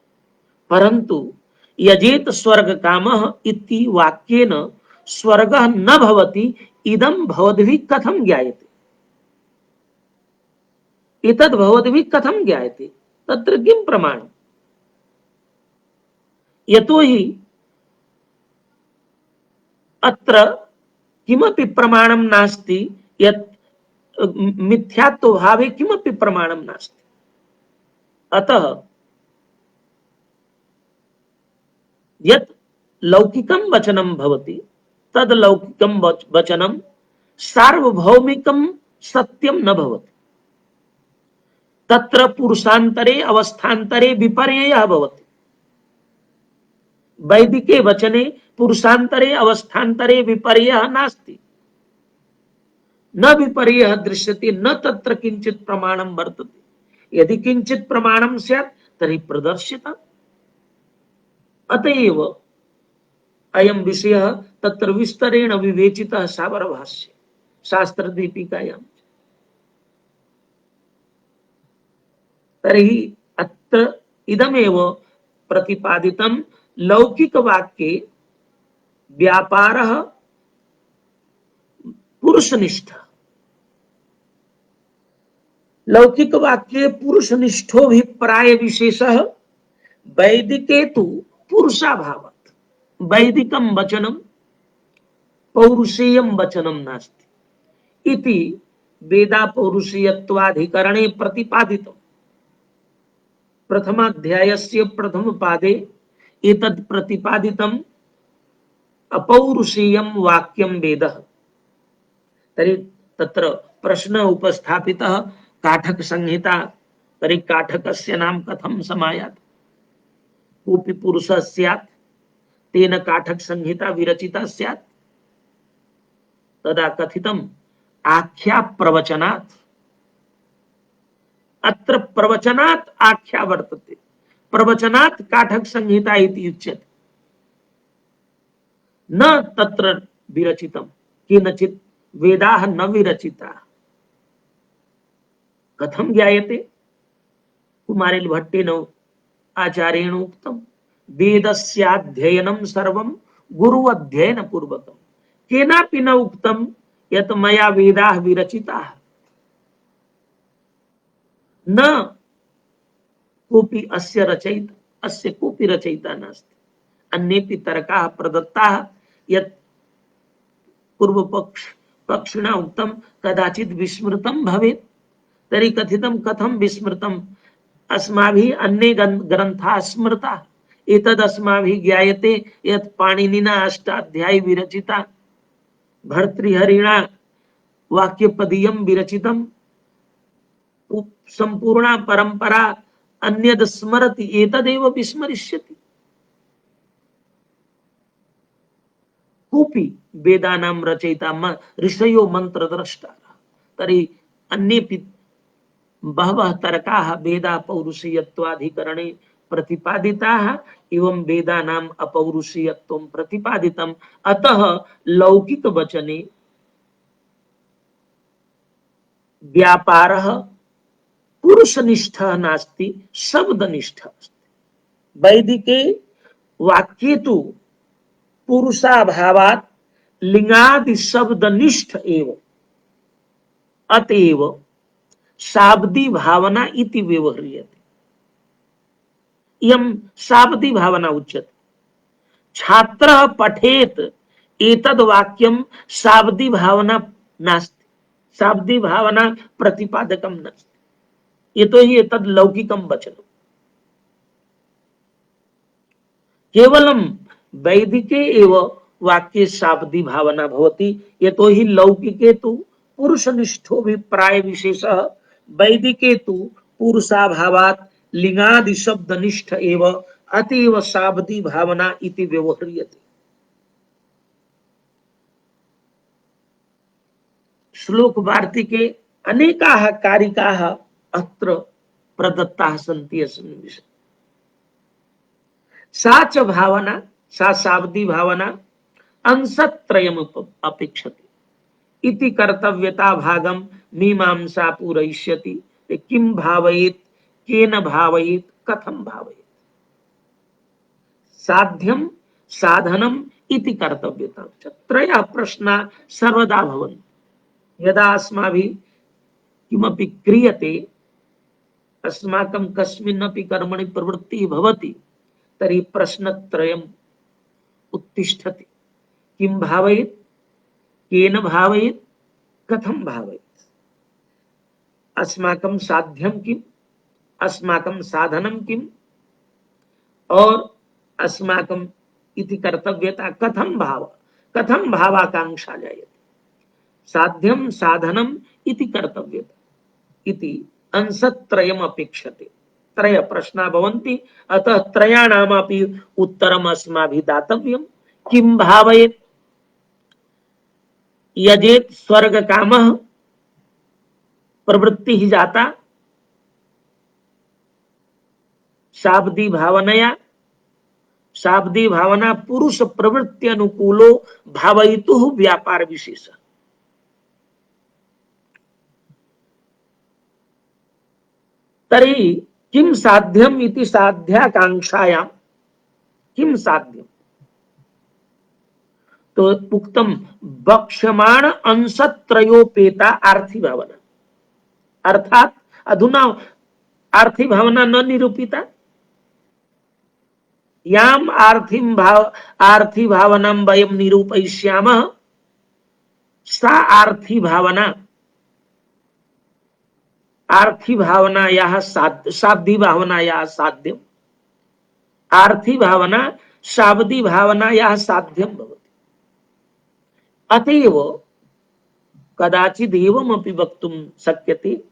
परन्तु यजेत स्वर्ग कामः इति वाक्येन स्वर्गः न भवति, इदं भवद्भिः कथं ज्ञायते? एतद् भवद्भिः कथं ज्ञायते? तत्र किं प्रमाणम्? यतो हि अत्र किमपि प्रमाणं नास्ति, यत् मिथ्यात्व भावे किमपि प्रमाणं नास्ति। अतः यत् लौकिकं वचनं भवति तद लौकिकम वचनम सार्वभौमिकम सत्यम न भवति तत्र पुरुषांतरे अवस्थांतरे विपर्ययः भवति। वैदिके वचने पुरुषांतरे अवस्थांतरे विपर्ययः नास्ति, न विपर्ययः दृश्यते, न तत्र किंचित प्रमाणं वर्तते। यदि किंचित प्रमाणं स्यात् तर्हि प्रदर्शितम्। अतएव अयं विषयः तत्र विस्तरेण विवेचितः सावरभाष्ये शास्त्र दीपिकायां। तर्हि अत्र इदमेव प्रतिपादितं लौकिक वाक्ये व्यापारः पुरुषनिष्ठ। लौकिक वाक्ये पुरुषनिष्ठोऽभिप्राय विशेषः, वैदिके तु पुरुषाभावात्। वैदिकं वचनं पौरुषेयं वचनं नास्ति इति वेदा पौरुषेयत्वाधिकरणे प्रतिपादितम्। प्रथमाध्यायस्य प्रथम पादे एतद् प्रतिपादितम् अपौरुषेयं वाक्यं वेदः। तर्हि तत्र प्रश्न उपस्थापितः काठक संहिता, तर्हि काठकस्य नाम कथं समायात्? कोऽपि पुरुषः स्यात्, तेन काठक संहिता विरचिता स्यात्। तदा कथितम् आख्या प्रवचनात्। अत्र प्रवचनात् आख्या वर्तते, प्रवचनात् काठक संहिता इति उच्यते। न तत्र विरचितं, केनचित् वेदाः न विरचिताः। कथं ज्ञायते? कुमारिल भट्टेन आचार्येण उक्तं वेदस्याध्ययनं सर्वं गुरु अध्ययन पूर्वकम्। केनापि न उक्तं यत् मया वेदाः विरचिताः। न कोऽपि अस्य रचयिता, अस्य कोऽपि रचयिता नास्ति। अन्येपि तर्काः प्रदत्ताः यत् पूर्वपक्षिणा उक्तं कदाचित् विस्मृतं भवेत्। तर्हि कथितं कथं विस्मृतम्? अस्माभिः अन्ये ग्रन्थाः स्मृताः। एतद् अस्माभिः ज्ञायते यत् पाणिनिना अष्टाध्यायी विरचिता, भर्तृहरिणा वाक्यपदीयं विरचितं, संपूर्णा परंपरा अन्यद स्मरति एतदेव विस्मरिष्यति। कोऽपि वेदानां रचयिता ऋषयो मंत्रद्रष्टारः। तर्हि अन्येपि बहवः तर्काः वेदा पौरुषेयत्वाधिकरणे प्रतिपादिताः, एवं वेदानाम् अपौरुषेयत्वं प्रतिपादितम्। अतः लौकिक वचने व्यापारः पुरुषनिष्ठः नास्ति, शब्दनिष्ठः अस्ति। वैदिके वाक्ये तु पुरुषाभावात् लिंगादि शब्दनिष्ठ एव। अतएव शाब्दी भावना इति व्यवह्रियते। इयं शाब्दी भावना उच्यते। छात्रः पठेत् एतद् वाक्यं शाब्दी भावना नास्ति, शाब्दी भावना प्रतिपादकं नास्ति। यतोहि एतद् लौकिकं वचनं। केवलं वैदिके एव वाक्ये शाब्दी भावना भवति, यतोहि लौकिके तु पुरुषनिष्ठोऽभिप्राय विशेषः, वैदिके तु पुरुषाभावात् लिंगादि शब्दनिष्ठ एव। अतएव शाब्दी भावना इति व्यवह्रियते। श्लोक वार्तिके अनेकाः कारिकाः अत्र प्रदत्ताः सन्ति अस्मिन् विषये। सा च भावना, सा शाब्दी भावना अंशत्रयम् अपेक्षते इति कर्तव्यता भागं मीमांसा पूरयिष्यति। किं भावयेत्, केन भावयेत्, कथं भावयेत्। साध्यं साधनम् इति कर्तव्यता। त्रयः प्रश्नाः सर्वदा भवन्ति। यदा अस्माभिः किमपि क्रियते, अस्माकं कस्मिन्नपि कर्मणि प्रवृत्तिः भवति, तर्हि प्रश्नत्रयम् उत्तिष्ठति। किं भावयेत्, केन भावयेत्, कथं भावयेत्। अस्माकं साध्यं किम्, अस्माकं साधनं किम्, और अस्माकं इति कर्तव्यता कथं भाव, कथम भावाकांक्षा जायते। साध्यम साधनम इति कर्तव्यम् इति अंशत्रयम् अपेक्षते। त्रय प्रश्ना भवन्ति, अतः त्रयाणामपि उत्तरम् अस्माभिः दातव्यम्। किं भावयेत्? यजेत् स्वर्ग कामः प्रवृत्ति ही जाता शाब्दी भावनया। शाब्दी भावना पुरुष प्रवृत्ति अनुकूलो भावयितुः व्यापार विशेष। तर्हि किं साध्यम इति साध्याकांक्षायां किं साध्यम तो उक्तम वक्ष्यमाण अंशत्रयोपेता आर्थी भावना। अर्थात अधुना आर्थी भावना न निरूपिता। याम आर्थी भावनां वयं निरूपयिष्यामः सा आर्थी भावना आर्थी भावनायाः शाब्दी भावनायाः साध्यम, आर्थी भावना शाब्दी भावनायाः साध्यम भवति। अतएव कदाचित् एवमपि वक्तुं शक्यते,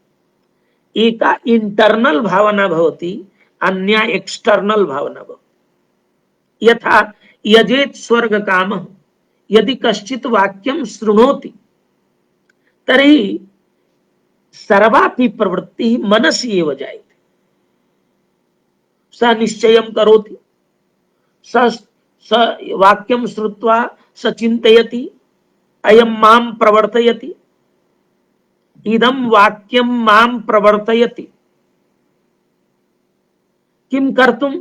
एका इंटरनल भावना भवति, अन्या एक्सटर्नल भावना भवति। यथा यजेत स्वर्ग कामः, यदि कश्चित् वाक्यं शृणोति तर्हि सर्वापि प्रवृत्ति मनसि एव जायते। स निश्चयं करोति, स वाक्यं श्रुत्वा स चिन्तयति, अयं मां प्रवर्तयति, इदं वाक्यं मां प्रवर्तयति। किं कर्तुं?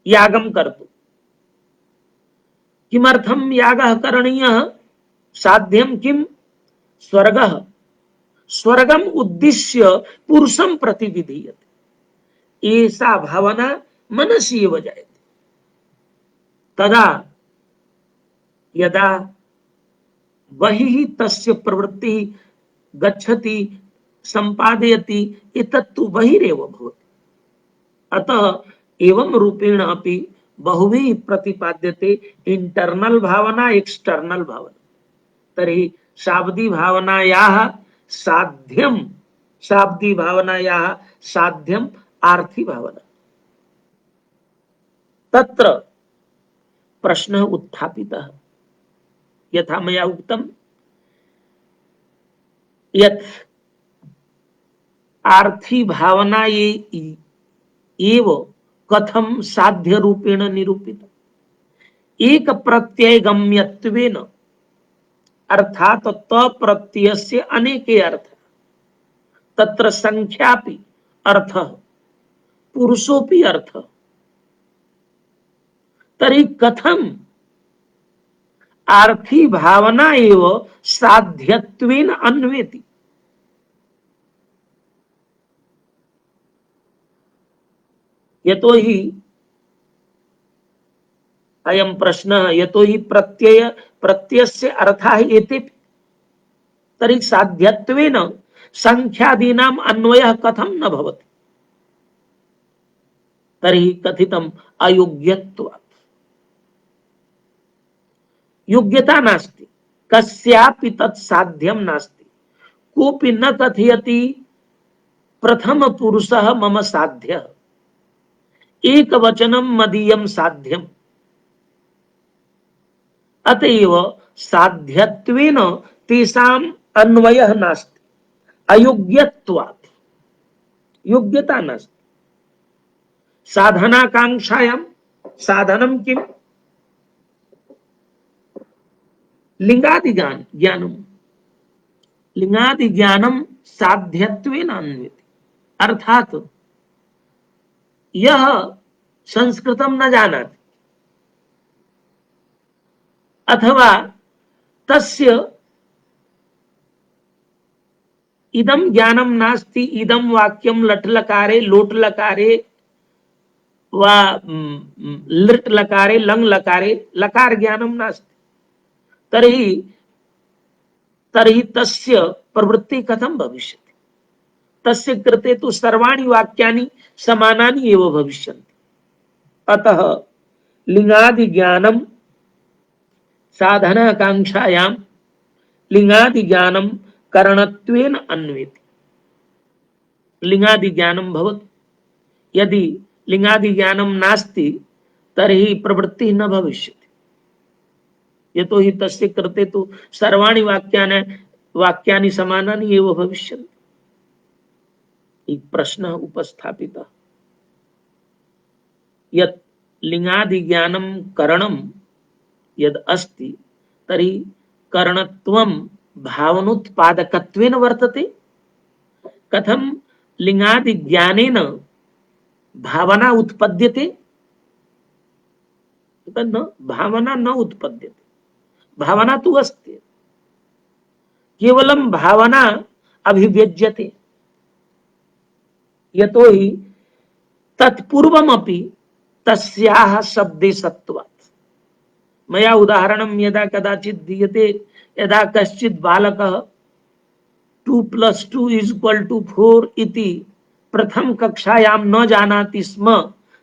यागं कर्तुं। किमर्थं यागः करणीयः? साध्यं किं? स्वर्गः। स्वर्गम उद्दिश्य पुरुषं प्रति विधीयते। ऐसा भावना मनसि एव जायते। तदा यदा बहिः तस्य प्रवृत्ति गच्छति, संपादयति, एतत्तु बहिरेव भवति। अतः एवं रूपेण अपि बहुभिः प्रतिपाद्यते इंटरनल भावना, एक्सटर्नल भावना। तर्हि शाब्दी भावनायाः साध्यम, शाब्दी भावनायाः साध्यम आर्थी भावना। तत्र प्रश्नः उत्थापितः, यथा मया उक्तं यत् आर्थी भावना एव कथं साध्य रूपेण निरूपित। एक प्रत्यय गम्यत्वेन, अर्थात त प्रत्ययस्य अनेके अर्थ, तत्र संख्यापि अर्थ, पुरुषोपि अर्थ। तर्हि कथम आर्थी भावना एव साध्यत्वेन अन्वेति। यतो हि अयं प्रश्नः, यतो हि प्रत्ययस्य अर्थः एते। तर्हि साध्यत्वेन संख्यादीनाम् अन्वयः कथं न भवति? तर्हि कथितम् अयोग्यत्वात्। योग्यता नास्ति, कस्यापि तत् साध्यं नास्ति। कोऽपि न कथयति प्रथम पुरुषः मम साध्यः, एकवचनं मदीयं साध्यम्। अतएव साध्यत्वेन तेषाम् अन्वयः नास्ति, अयोग्यत्वात्। योग्यता नास्ति। साधनाकांक्षायां साधनं किम्? लिंगादि ज्ञानम्। लिंगादि ज्ञानं साध्यत्वेन अन्वेति। अर्थात यह संस्कृतं न जानाति अथवा तस्य इदं ज्ञानं नास्ति, इदं वाक्यं लट् लकारे लोट् लकारे वा लृट् लकारे लङ् लकारे लकार ज्ञानं नास्ति, तर्हि तस्य प्रवृत्ति कथं भविष्यति? तस्य कृते तु सर्वाणि वाक्यानि समानानि एव भविष्यन्ति। अतः लिंगादि ज्ञानं साधनाकांक्षायां लिंगादि ज्ञानं करणत्वेन अन्वेति। लिंगादि ज्ञानं भवति, यदि लिंगादि ज्ञानं नास्ति तर्हि प्रवृत्तिः न भविष्यति। यतो हि तस्य कृते तु सर्वाणि वाक्यानि समानानि एव भविष्यन्ति। एक प्रश्नः उपस्थापितः, यत् लिंगादि ज्ञानं करणं यद् अस्ति तर्हि करणत्वं भावनोत्पादकत्वेन वर्तते। कथं लिंगादि ज्ञानेन भावना उत्पद्यते? न, भावना न उत्पद्यते, भावना तु अस्ति, केवलं भावना अभिव्यज्यते। यतो हि तत्पूर्वमपि तस्याः शब्दे सत्त्वात्। मया उदाहरणं यदा कदाचित् दीयते, यदा कश्चित् बालकः 2+2 = 4 इति प्रथम कक्षायां न जानाति स्म,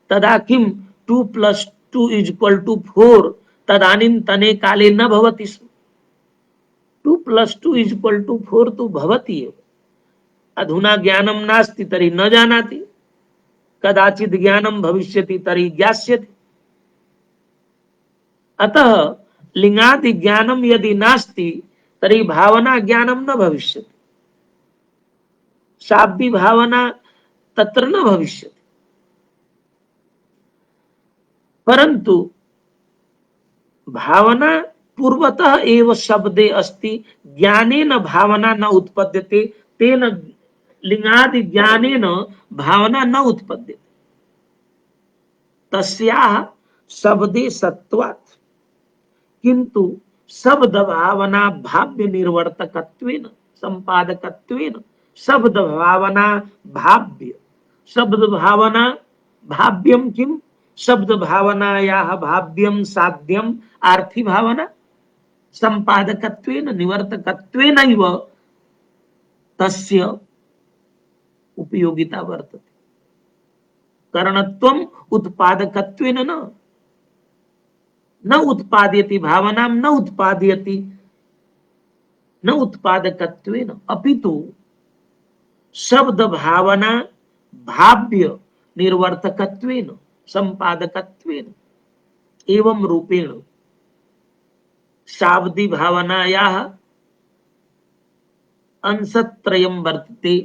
तदा किं 2+2 = 4 तदानीन्तने काले न भवति स्म। 2+2 = 4 तु भवति एव। अधुना ज्ञानं नास्ति तर्हि न जानाति, कदाचित् ज्ञानं भविष्यति तर्हि ज्ञास्यति। अतः लिंगादि ज्ञानं यदि नास्ति तर्हि भावना ज्ञानं न भविष्यति, शाब्दी भावना तत्र न भविष्यति। परंतु भावना पूर्वतः एव शब्दे अस्ति, ज्ञानेन भावना न उत्पद्यते, तेन लिंगादि ज्ञानेन भावना न उत्पद्यते। तस्याः शब्दे सत्त्वात्। किंतु शब्द भावना भाव्य निर्वर्तकत्वेन संपादकत्वेन, शब्द भावना भाव्य, शब्द भावना भाव्यम किम, शब्द भावनायाः भाव्यम साध्यम आर्थी भावना, संपादकत्वेन निवर्तकत्वेनैव तस्य उपयोगिता वर्तते। करणत्वम् उत्पादकत्वेन न उत्पाद्यति, भावनां न उत्पादयति, न उत्पादकत्वेन, अपितु शब्द भावना भाव्य निर्वर्तकत्वेन संपादकत्वेन। एवं रूपेण शाब्दी भावनायाः अंशत्रयं वर्तते।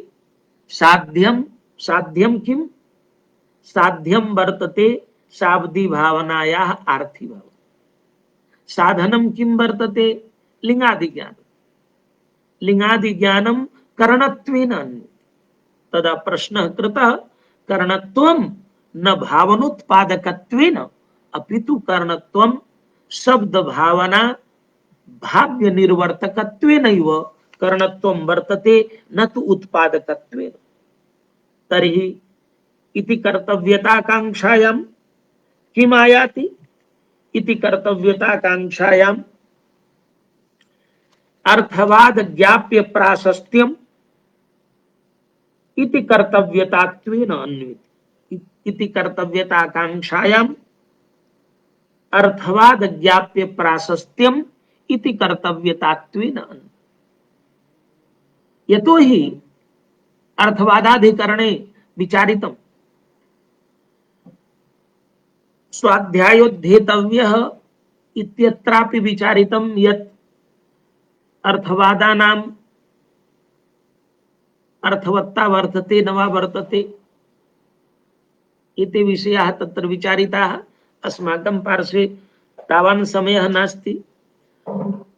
साध्यम, साध्यम किम, साध्यम वर्तते शाब्दी भावनायाः आर्थी भावना। साधनम किम वर्तते, लिंगादि ज्ञान, लिंगादि ज्ञानम करणत्वेन अन्यत्। तदा प्रश्नः कृतः, करणत्वं न भावनोत्पादकत्वेन अपितु करणत्वं शब्द भावना भाव्य निर्वर्तकत्वेनैव करणत्वं वर्तते, न तु उत्पादकत्वेन। तर्हि इति कर्तव्यताकांक्षायां किम आयाति? इति कर्तव्यताकांक्षायां अर्थवाद ज्ञाप्य प्राशस्त्यम इति कर्तव्यतात्वेन अन्वित। इति कर्तव्यताकांक्षायां अर्थवाद ज्ञाप्य प्राशस्त्यम इति कर्तव्यतात्वेन अन्वित। यतो हि अर्थवादाधिकरणे विचारितम्, स्वाध्यायोद्धेतव्यः इत्यत्रापि विचारितं यत् अर्थवादानाम् अर्थवत्ता वर्तते न वा वर्तते इति विषयाः तत्र विचारिताः। अस्माकं पार्श्वे तावान् समयः नास्ति।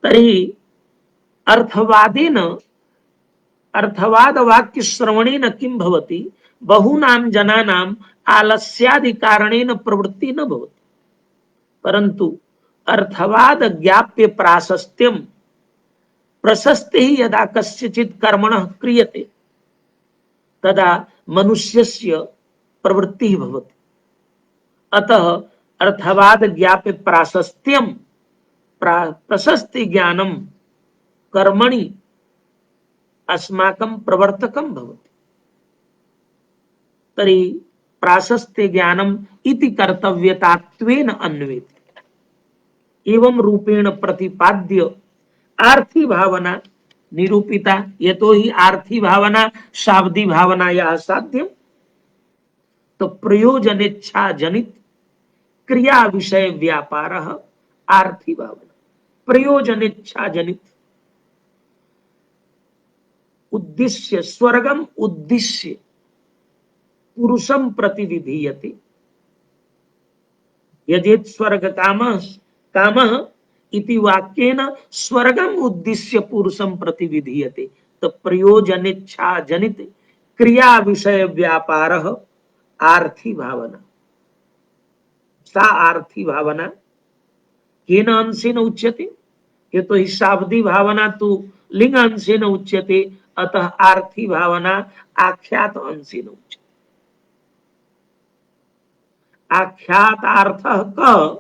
तर्हि अर्थवादेन, अर्थवाद वाक्य श्रवणेन किं भवति? बहूनां जनानां आलस्यादि कारणेन प्रवृत्ति न भवति, परंतु अर्थवाद ज्ञाप्य प्राशस्त्यम, प्रशस्ति यदा कस्यचित् कर्मणः क्रियते तदा मनुष्यस्य प्रवृत्तिः भवति। अतः अर्थवाद ज्ञाप्य प्राशस्त्यम प्रशस्ति ज्ञानम कर्मणि अस्माकं प्रवर्तकं भवति। तर्हि प्राशस्त्य ज्ञानम इति कर्तव्यतात्वेन अन्वेति। एवं रूपेण प्रतिपाद्य आर्थी भावना निरूपिता। ये तो ही आर्थी भावना शाब्दी भावना या साध्य। तो प्रयोजनेच्छा जनित क्रिया विषय व्यापार आर्थी भावना। प्रयोजनेच्छा जनित उद्देश्य स्वर्गम उद्देश्य पुरुषम प्रतिविधीयते। यजेत स्वर्ग कामः कामः इति वाक्येन स्वर्गम उद्देश्य पुरुषम प्रतिविधीयते। तो प्रयोजनेच्छा जनित क्रिया विषय व्यापार आर्थी भावना। सा आर्थी भावना केन अंशेन उच्यते। ये तो हिसाबदी भावना तो लिंग अंशेन उच्यते, अतः आर्थी भावना आख्यात अंशेन उच्यते। आख्यातार्थः क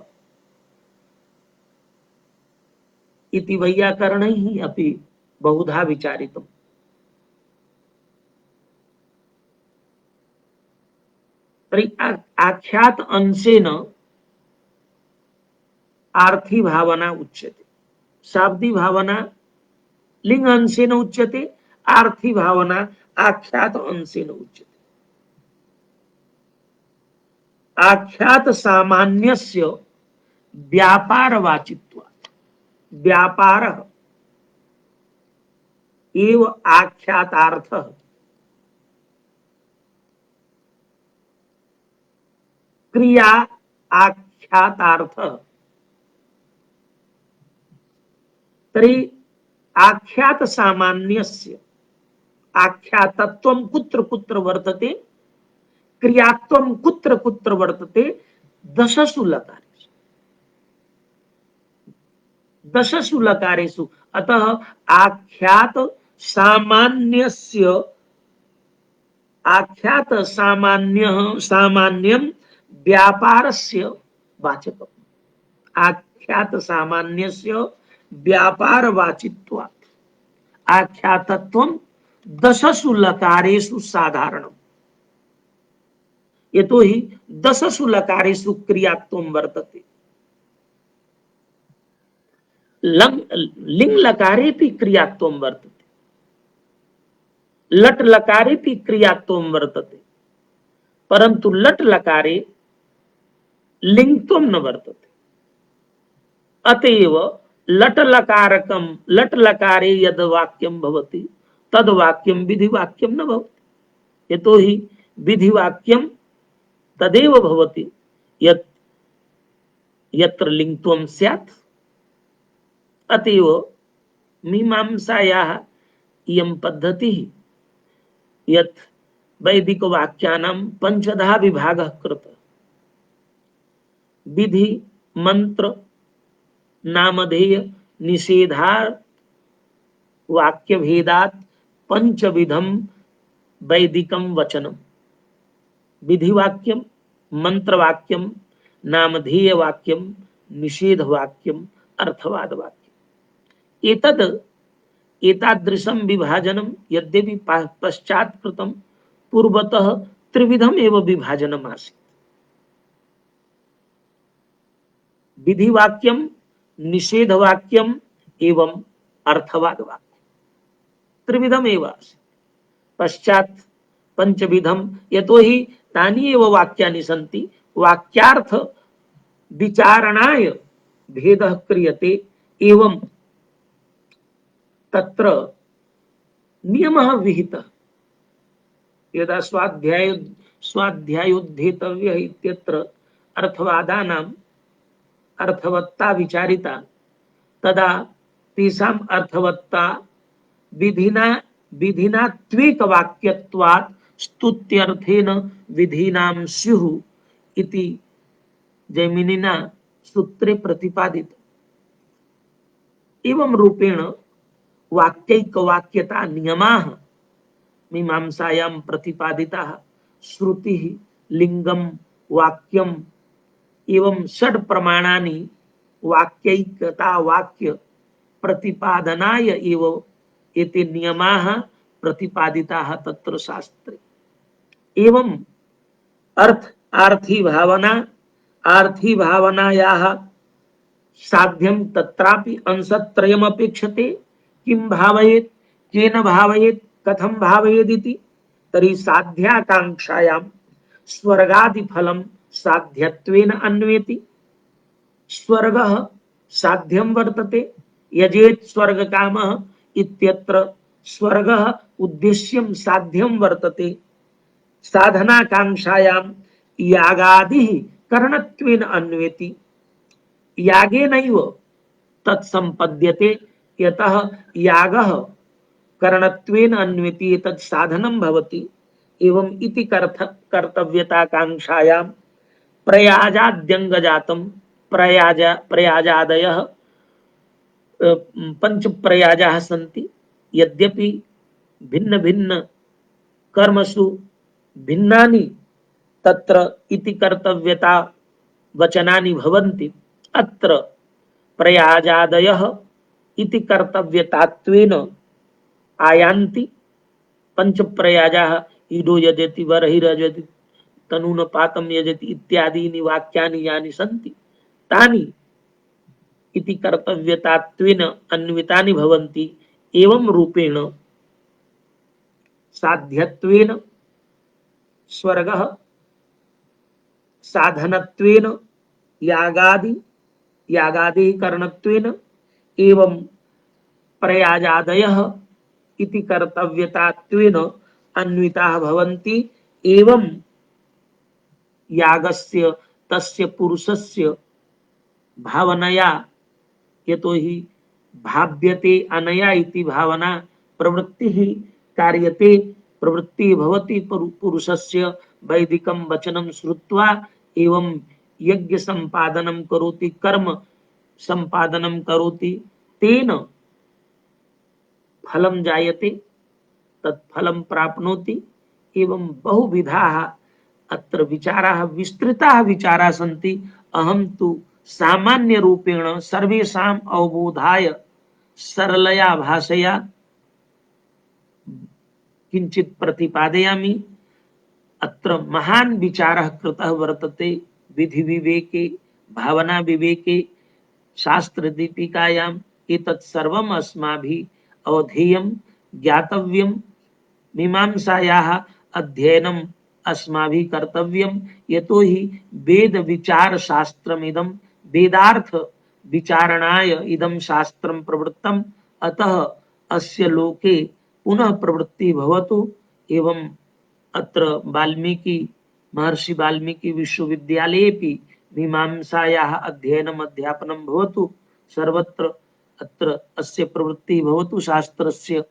इति वैयाकरणैः अपि बहुधा विचारितम्। तर्हि आख्यात अंशेन आर्थी भावना उच्यते। शाब्दी भावना लिंग अंशेन उच्यते, आर्थी भावना आख्यात अंशेन उच्यते। आख्यात सामान्यस्य व्यापारवाचित्वात्। व्यापार एव आख्यातार्थः। क्रिया आख्यातार्थः। तर्हि आख्यात सामान्यस्य आख्यातत्वं कुत्र कुत्र वर्तते, क्रियात्वं कुत्र कुत्र वर्तते, दशसु लकारेषु। दशसु लकारेषु। अतः आख्यात सामान्यस्य आख्यात सामान्यः सामान्यं व्यापारस्य वाचकम्। आख्यात सामान्यस्य व्यापारवाचित्वात् आख्यातत्वं दशसु लकारेषु साधारणम्। यतो हि दशसु लकारेषु क्रियात्वं वर्तते। लिंग लकारेपि क्रियात्वं वर्तते, लट लकारेपि क्रियात्वं वर्तते, परंतु लट लकारे लिंगत्वं न वर्तते। अतएव लट लकारकम लट लकारे यद वाक्यं भवति तद वाक्यं विधि वाक्यं न भवति। यतो हि विधि वाक्यं तदेव भवति यत् यत्र लिंगत्वं स्यात्। अतएव मीमांसायाः इयं पद्धतिः यत् वैदिक वाक्यानां पंचधा विभागः कृतः। विधि मंत्र नामधेय निषेधार्थ वाक्य भेदात् पंचविधम वैदिकम वचनम। विधि वाक्यम, मंत्र वाक्यम, नामधेय वाक्यम, निषेध वाक्यम, अर्थवाद वाक्यम। एतद् एतादृशं विभाजनं यद्यपि पश्चात् कृतं, पूर्वतः त्रिविधम् एव विभाजनम् आसीत्। विधि वाक्यम, निषेध वाक्यम एवं अर्थवाद वाक्यम, त्रिविधम् एव आसीत्। पश्चात् पंचविधम। यतो हि तानि एव वाक्यानि सन्ति, वाक्यार्थ विचारणाय भेदः क्रियते। एवं तत्र नियमः विहितः। यदा स्वाध्यायोद्धेतव्यः इत्यत्र अर्थवादानां अर्थवत्ता विचारिता, तदा तेषाम् अर्थवत्ता विधिना विधिना त्वेक वाक्यत्वात् स्तुत्यर्थेन विधीनां स्युः इति जैमिनिना सूत्रे प्रतिपादितम्। एवं रूपेण वाक्यैक वाक्यता नियमाः मीमांसायां प्रतिपादिताः। श्रुतिः, लिंगम, वाक्यम एवं षड प्रमाणानि वाक्यैकता वाक्य प्रतिपादनाय एव एते नियमाः प्रतिपादिताः तत्र शास्त्रे। एवं अर्थ आर्थी भावनायाः साध्यं तत्रापि अंशत्रयम् अपेक्षते किं भावयेत् केन भावयेत् कथं भावयेदिति तर्हि साध्याकांक्षायां स्वर्गादिफलं साध्यत्वेन अन्वेति स्वर्गः साध्यं वर्तते यजेत् स्वर्गकामः इत्यत्र स्वर्गः उद्देश्यं साध्यं वर्तते साधनाकांक्षायां यागादिः करणत्वेन अन्वेति यागेनैव तत्संपद्यते यतः यागः करणत्वेन अन्वेति एतत् साधनं भवति एवं इति कर्तव्यताकांक्षायां प्रयाजाद्यंगजातं प्रयाजादयः पंच प्रयाजाः सन्ति यद्यपि भिन्न भिन्न कर्मसु भिन्नानि तत्र इति कर्तव्यता वचनानि भवन्ति अत्र प्रयाजादयः इति कर्तव्यतात्वेन आयान्ति पंच प्रयाजाः ईडो यजति वरहिरजति तनून पातम यजति इत्यादीनि वाक्यानि यानि सन्ति तानि इति कर्तव्यतात्वेन अन्वितानि भवन्ति एवं रूपेण साध्यत्वेन स्वर्गः साधनत्वेन यागादि करणत्वेन एवं प्रयाजादयः इति कर्तव्यतात्वेन अन्विताः भवन्ति एवं यागस्य तस्य पुरुषस्य भावनया यतो हि भाव्यते अनया इति भावना प्रवृत्तिः कार्यते प्रवृत्तिः भवति पुरुषस्य वैदिकं वचनं श्रुत्वा एवं यज्ञ संपादनं करोति कर्म संपादनं करोति तेन फलं जायते तत्फलं प्राप्नोति एवं बहुविधाः अत्र विचाराः विस्तृताः विचाराः सन्ति अहं तु सामान्य रूपेण सर्वेषाम् अवबोधाय सरलया भाषया किंचित प्रतिपादयामि अत्र महान् विचारः कृतः वर्तते विधि विवेके भावना विवेके शास्त्र दीपिकायाम् एतत् सर्वम् अस्माभिः अवधेयं ज्ञातव्यं मीमांसायाः अध्ययनम् अस्माभिः कर्तव्यं यतो हि वेद विचार शास्त्रमिदं वेदार्थ विचारणाय इदं शास्त्रं प्रवृत्तम् अतः अस्य लोके पुनः प्रवृत्ति भवतु एवं अत्र वाल्मीकि महर्षि वाल्मीकि विश्वविद्यालयेपि मीमांसायाः अध्ययनम् अध्यापनं भवतु सर्वत्र अत्र अस्य प्रवृत्ति भवतु शास्त्रस्य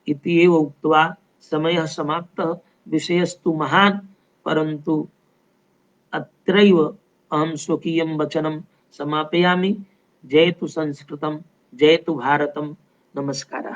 इति एव उक्त्वा समयः समाप्तः विषयस्तु महान् परन्तु अत्रैव अहं स्वकीयं वचनं समापयामि जयतु संस्कृतं जयतु भारतं नमस्कारः।